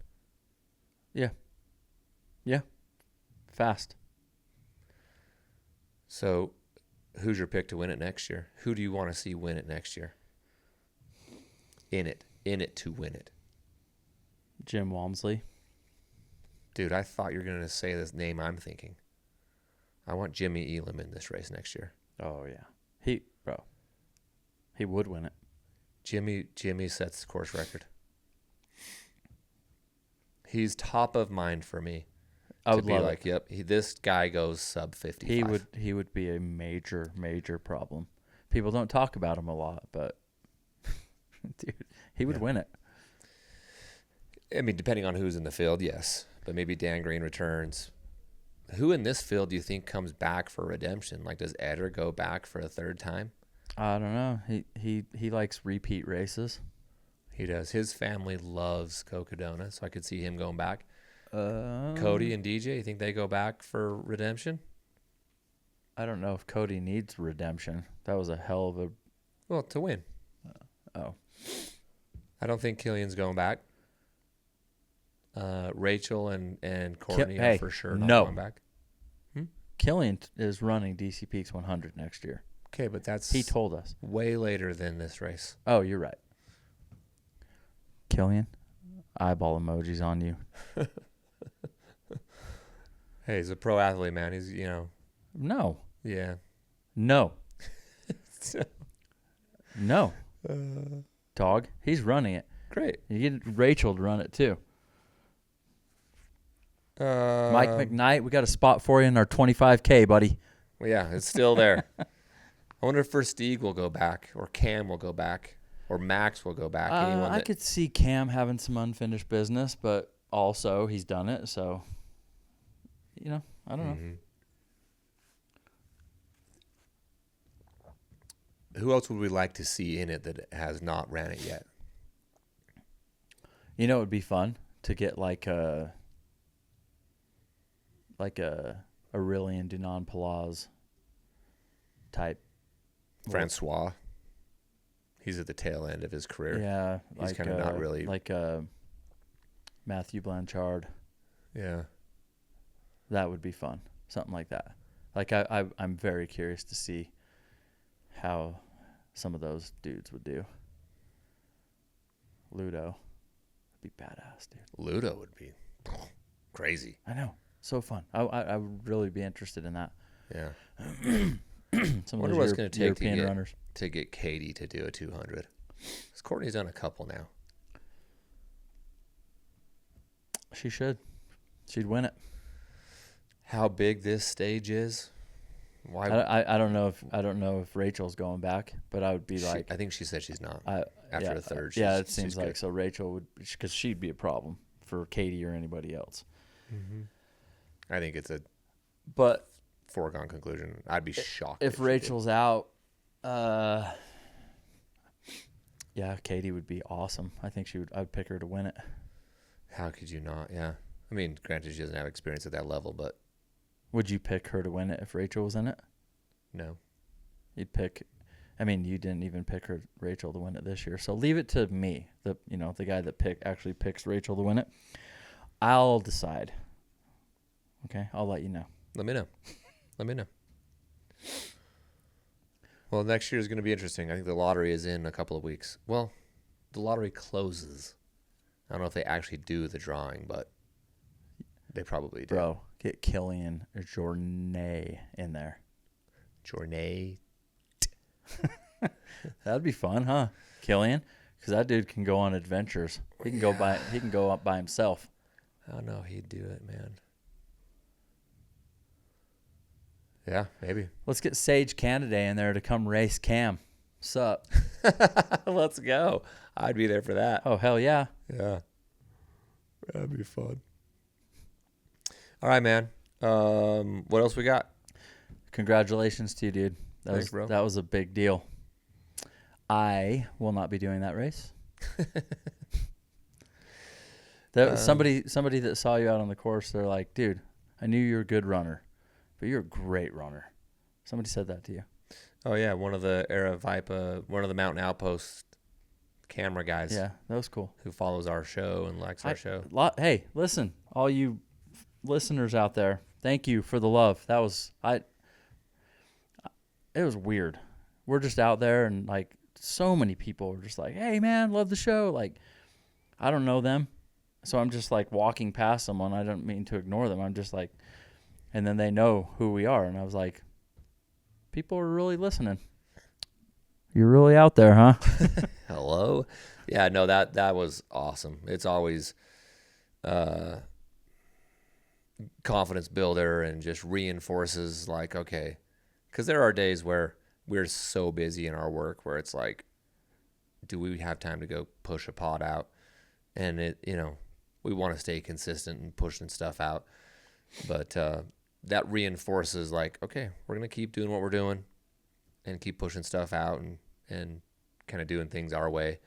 S1: Yeah. Yeah. Fast.
S2: So, who's your pick to win it next year? Who do you want to see win it next year? In it to win it.
S1: Jim Walmsley.
S2: Dude, I thought you were going to say this name I'm thinking. I want Jimmy Elam in this race next year.
S1: Oh, yeah. He would win it.
S2: Jimmy sets the course record. He's top of mind for me.
S1: I would
S2: be
S1: love
S2: like,
S1: it.
S2: yep, this guy goes sub 55.
S1: He would be a major, major problem. People don't talk about him a lot, but dude, he would win it.
S2: I mean, depending on who's in the field, yes. But maybe Dan Green returns. Who in this field do you think comes back for redemption? Like, does Eder go back for a third time?
S1: I don't know. He likes repeat races.
S2: He does. His family loves Cocodona, so I could see him going back. Cody and DJ, you think they go back for redemption?
S1: I don't know if Cody needs redemption. That was a hell of a...
S2: Well, to win. I don't think Killian's going back. Rachel and Courtney are for sure not going back.
S1: Killian is running DC Peaks 100 next year.
S2: Okay, but
S1: he told us.
S2: Way later than this race.
S1: Oh, you're right. Killian, eyeball emojis on you.
S2: Hey, he's a pro athlete, man. He's,
S1: No.
S2: Yeah.
S1: No. No. Dog, he's running it.
S2: Great.
S1: You get Rachel to run it too. Mike McKnight, we got a spot for you in our 25K, buddy.
S2: Well, yeah, it's still there. I wonder if Versteeg will go back, or Cam will go back, or Max will go back.
S1: I could see Cam having some unfinished business, but also he's done it, so I don't know.
S2: Who else would we like to see in it that has not ran it yet?
S1: It would be fun to get like a Aurélien Dunon-Palaz type.
S2: Francois. He's at the tail end of his career.
S1: Yeah.
S2: He's kind of not really.
S1: Like Matthew Blanchard.
S2: Yeah.
S1: That would be fun. Something like that. Like I'm very curious to see how some of those dudes would do. Ludo would be badass, dude.
S2: Ludo would be crazy.
S1: I know. So fun. I would really be interested in that.
S2: Yeah.
S1: Some
S2: wonder
S1: of
S2: what
S1: those
S2: it's going to take
S1: European runners.
S2: To get Katie to do a 200. Because Courtney's done a couple now.
S1: She should. She'd win it.
S2: How big this stage is? Why?
S1: I don't know if Rachel's going back, but I would be
S2: I think she said she's not. After the third.
S1: It seems like good. So Rachel would, because she'd be a problem for Katie or anybody else.
S2: Mm-hmm. I think it's a.
S1: But
S2: foregone conclusion. I'd be shocked
S1: If
S2: she
S1: Rachel's out, yeah, Katie would be awesome. I think I'd pick her to win it.
S2: did. How could you not? Yeah. I mean, granted, she doesn't have experience at that level, but
S1: Would you pick her to win it if Rachel was in it?
S2: no.
S1: You'd pick. I mean, you didn't even pick Rachel to win it this year. So leave it to me, the guy that actually picks Rachel to win it. I'll decide. Okay, I'll let you know.
S2: Let me know. Let me know. Well, next year is going to be interesting. I think the lottery is in a couple of weeks. Well, the lottery closes. I don't know if they actually do the drawing, but they probably do.
S1: Bro, get Killian Jornet in there.
S2: Jornet.
S1: That'd be fun, huh? Killian, because that dude can go on adventures. He can go up by himself.
S2: I don't know. He'd do it, man. Yeah, maybe.
S1: Let's get Sage Canaday in there to come race Cam. Sup?
S2: Let's go. I'd be there for that.
S1: Oh, hell yeah.
S2: Yeah. That'd be fun. All right, man. What else we got?
S1: Congratulations to you, dude.
S2: Thanks, bro.
S1: That was a big deal. I will not be doing that race. Somebody that saw you out on the course, they're like, dude, I knew you were a good runner, but you're a great runner. Somebody said that to you.
S2: Oh, yeah. One of the one of the Mountain Outpost camera guys.
S1: Yeah, that was cool.
S2: Who follows our show and likes our show.
S1: Hey, listen, all you listeners out there, thank you for the love. That was, it was weird. We're just out there and like so many people were just like, hey man, love the show. Like, I don't know them. So I'm just like walking past someone. I don't mean to ignore them. I'm just like, and then they know who we are. And I was like, people are really listening. You're really out there, huh?
S2: Hello. Yeah, no, that was awesome. It's always confidence builder and just reinforces like, okay, because there are days where we're so busy in our work where it's like, do we have time to go push a pod out? And we want to stay consistent and pushing stuff out. But that reinforces like, okay, we're going to keep doing what we're doing and keep pushing stuff out and kind of doing things our way.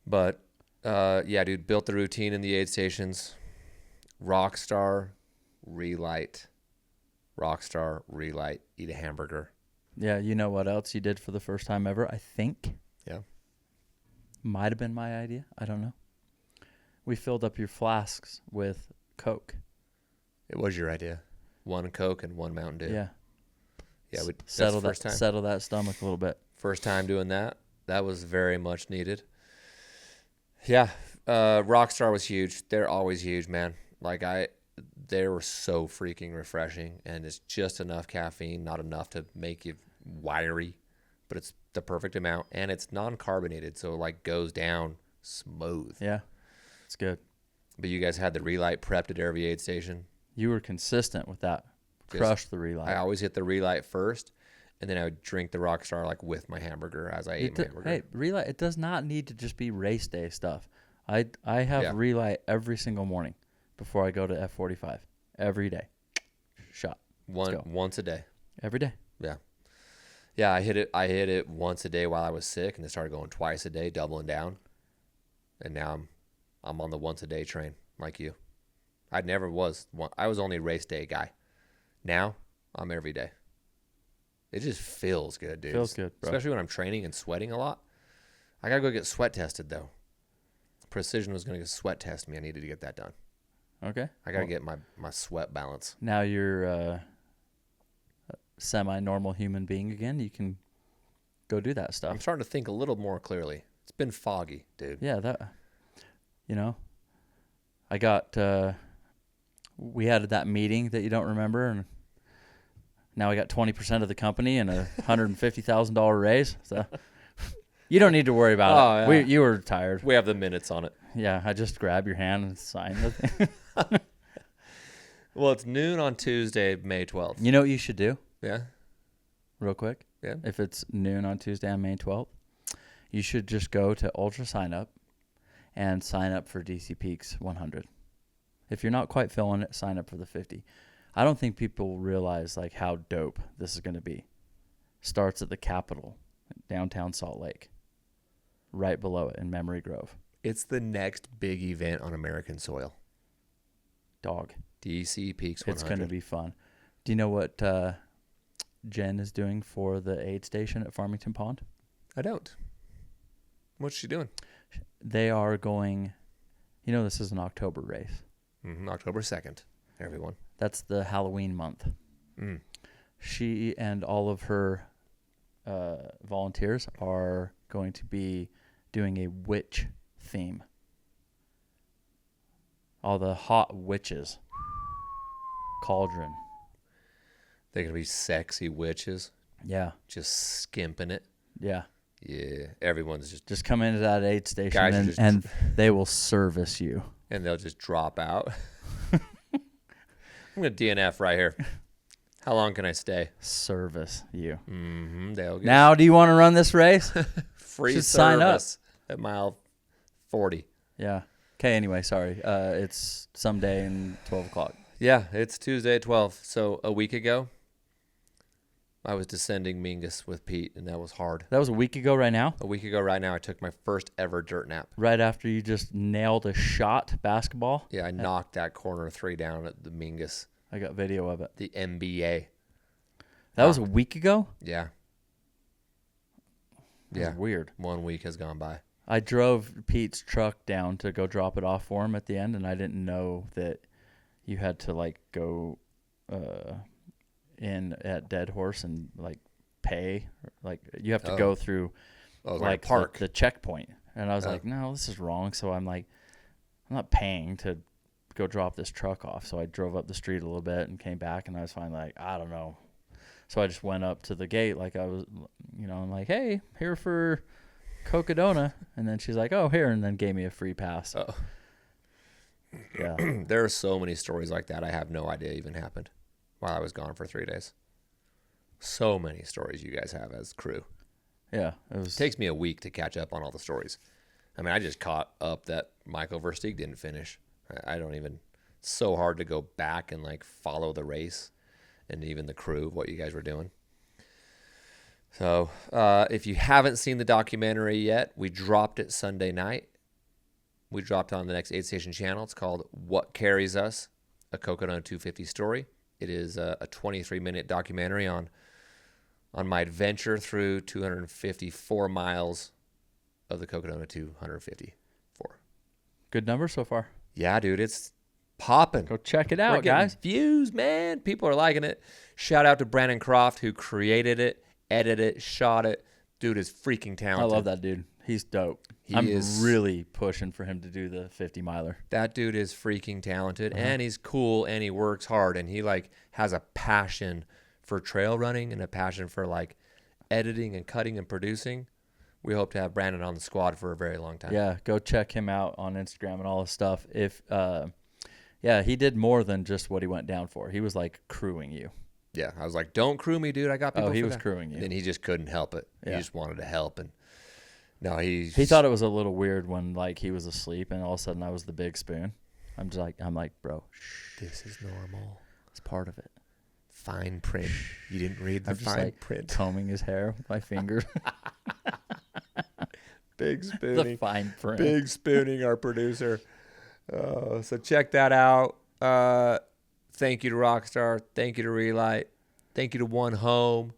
S2: But yeah, dude, built the routine in the aid stations. Rockstar, relight. Rockstar, relight, eat a hamburger.
S1: Yeah, you know what else you did for the first time ever, I think?
S2: Yeah.
S1: Might have been my idea. I don't know. We filled up your flasks with Coke.
S2: It was your idea. 1 Coke and 1 Mountain Dew.
S1: Yeah.
S2: Yeah,
S1: settle that stomach a little bit.
S2: First time doing that. That was very much needed. Yeah. Rockstar was huge. They're always huge, man. Like they were so freaking refreshing, and it's just enough caffeine, not enough to make you wiry, but it's the perfect amount, and it's non-carbonated, so it like goes down smooth.
S1: Yeah, it's good.
S2: But you guys had the relight prepped at every aid station.
S1: You were consistent with that. Crushed the relight.
S2: I always hit the relight first, and then I would drink the Rockstar like with my hamburger as I ate my hamburger.
S1: Hey, relight, it does not need to just be race day stuff. I have relight every single morning before I go to F45. Every day. Shot.
S2: Once a day.
S1: Every day.
S2: Yeah. Yeah, I hit it once a day while I was sick, and then started going twice a day, doubling down. And now I'm on the once a day train like you. I never was. I was only a race day guy. Now I'm every day. It just feels good, dude.
S1: Feels good, bro.
S2: Especially when I'm training and sweating a lot. I got to go get sweat tested, though. Precision was going to sweat test me. I needed to get that done.
S1: Okay.
S2: I got to get my sweat balance.
S1: Now you're a semi-normal human being again. You can go do that stuff.
S2: I'm starting to think a little more clearly. It's been foggy, dude.
S1: Yeah, I got, we had that meeting that you don't remember, and now we got 20% of the company and a $150,000 raise. So you don't need to worry about it. Yeah. You were tired.
S2: We have the minutes on it.
S1: Yeah, I just grab your hand and sign the thing.
S2: Well, it's noon on Tuesday, May 12th.
S1: You know what you should do?
S2: Yeah.
S1: Real quick?
S2: Yeah.
S1: If it's noon on Tuesday on May 12th, you should just go to Ultra Sign Up and sign up for DC Peaks 100. If you're not quite feeling it, sign up for the 50. I don't think people realize like how dope this is going to be. Starts at the Capitol, downtown Salt Lake, right below it in Memory Grove.
S2: It's the next big event on American soil.
S1: Dog.
S2: DC Peaks 100.
S1: It's going to be fun. Do you know what Jen is doing for the aid station at Farmington Pond?
S2: I don't. What's she doing?
S1: They are going, this is an October race.
S2: October 2nd, everyone.
S1: That's the Halloween month.
S2: Mm.
S1: She and all of her volunteers are going to be doing a witch theme. All the hot witches. Cauldron.
S2: They're going to be sexy witches.
S1: Yeah.
S2: Just skimping it.
S1: Yeah.
S2: Yeah. Everyone's
S1: just come into that aid station
S2: guys
S1: and they will service you.
S2: And they'll just drop out. I'm going to DNF right here. How long can I stay?
S1: Service you.
S2: They'll get
S1: now, do you want to run this race?
S2: free
S1: Just
S2: service
S1: sign up.
S2: at mile 40.
S1: Yeah. Okay, anyway, sorry. It's someday in 12 o'clock.
S2: Yeah, it's Tuesday at 12. So a week ago, I was descending Mingus with Pete, and that was hard.
S1: That was a week ago right now?
S2: A week ago right now, I took my first ever dirt nap.
S1: Right after you just nailed a shot basketball?
S2: Yeah, I knocked that corner 3 down at the Mingus.
S1: I got video of it.
S2: The NBA.
S1: That was a week ago?
S2: Yeah.
S1: That's weird.
S2: 1 week has gone by.
S1: I drove Pete's truck down to go drop it off for him at the end, and I didn't know that you had to go in at Dead Horse and pay. You have to go through
S2: park.
S1: the checkpoint. And I was like, no, this is wrong. So I'm like, I'm not paying to go drop this truck off. So I drove up the street a little bit and came back, and I was finally like, I don't know. So I just went up to the gate like I was, I'm like, hey, here for Cocodona. And then she's like, oh, here, and then gave me a free pass.
S2: Oh.
S1: Yeah.
S2: There are so many stories like that I have no idea even happened while I was gone for 3 days. So many stories you guys have as crew.
S1: Yeah.
S2: It takes me a week to catch up on all the stories. I mean, I just caught up that Michael Versteeg didn't finish. I don't even, it's so hard to go back and follow the race and even the crew of what you guys were doing. So if you haven't seen the documentary yet, we dropped it Sunday night. We dropped it on the next aid station channel. It's called What Carries Us, a Cocodona 250 story. It is a 23-minute documentary on my adventure through 254 miles of the Cocodona 254.
S1: Good number so far.
S2: Yeah, dude, it's popping.
S1: Go check it out,
S2: We're getting
S1: guys.
S2: Views, man. People are liking it. Shout out to Brandon Croft, who created it, edited it, shot it. Dude is freaking talented.
S1: I love that dude. He's dope. I'm really pushing for him to do the 50 miler.
S2: That dude is freaking talented, and he's cool, and he works hard, and he has a passion for trail running and a passion for editing and cutting and producing. We hope to have Brandon on the squad for a very long time.
S1: Yeah, go check him out on Instagram and all his stuff. He did more than just what he went down for. He was crewing you.
S2: Yeah, I was like, don't crew me, dude. I got people.
S1: Oh, he
S2: for
S1: was
S2: that.
S1: crewing you.
S2: And he just couldn't help it.
S1: Yeah.
S2: He just wanted to help, and no, he
S1: thought it was a little weird when he was asleep and all of a sudden I was the big spoon. I'm like, bro, shh.
S2: This is normal.
S1: It's part of it.
S2: Fine print. You didn't read the
S1: I'm
S2: fine
S1: just
S2: print.
S1: Combing his hair with my fingers.
S2: Big spooning.
S1: The fine print.
S2: Big spooning, our producer. So check that out. Thank you to Rockstar. Thank you to Relight. Thank you to One Home.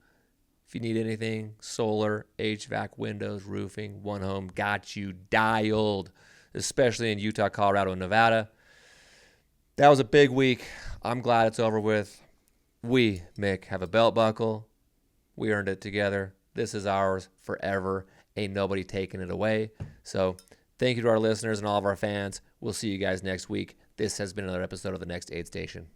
S2: If you need anything, solar, HVAC, windows, roofing, One Home got you dialed, especially in Utah, Colorado, and Nevada. That was a big week. I'm glad it's over with. We, Mick, have a belt buckle. We earned it together. This is ours forever. Ain't nobody taking it away. So thank you to our listeners and all of our fans. We'll see you guys next week. This has been another episode of The Next Aid Station.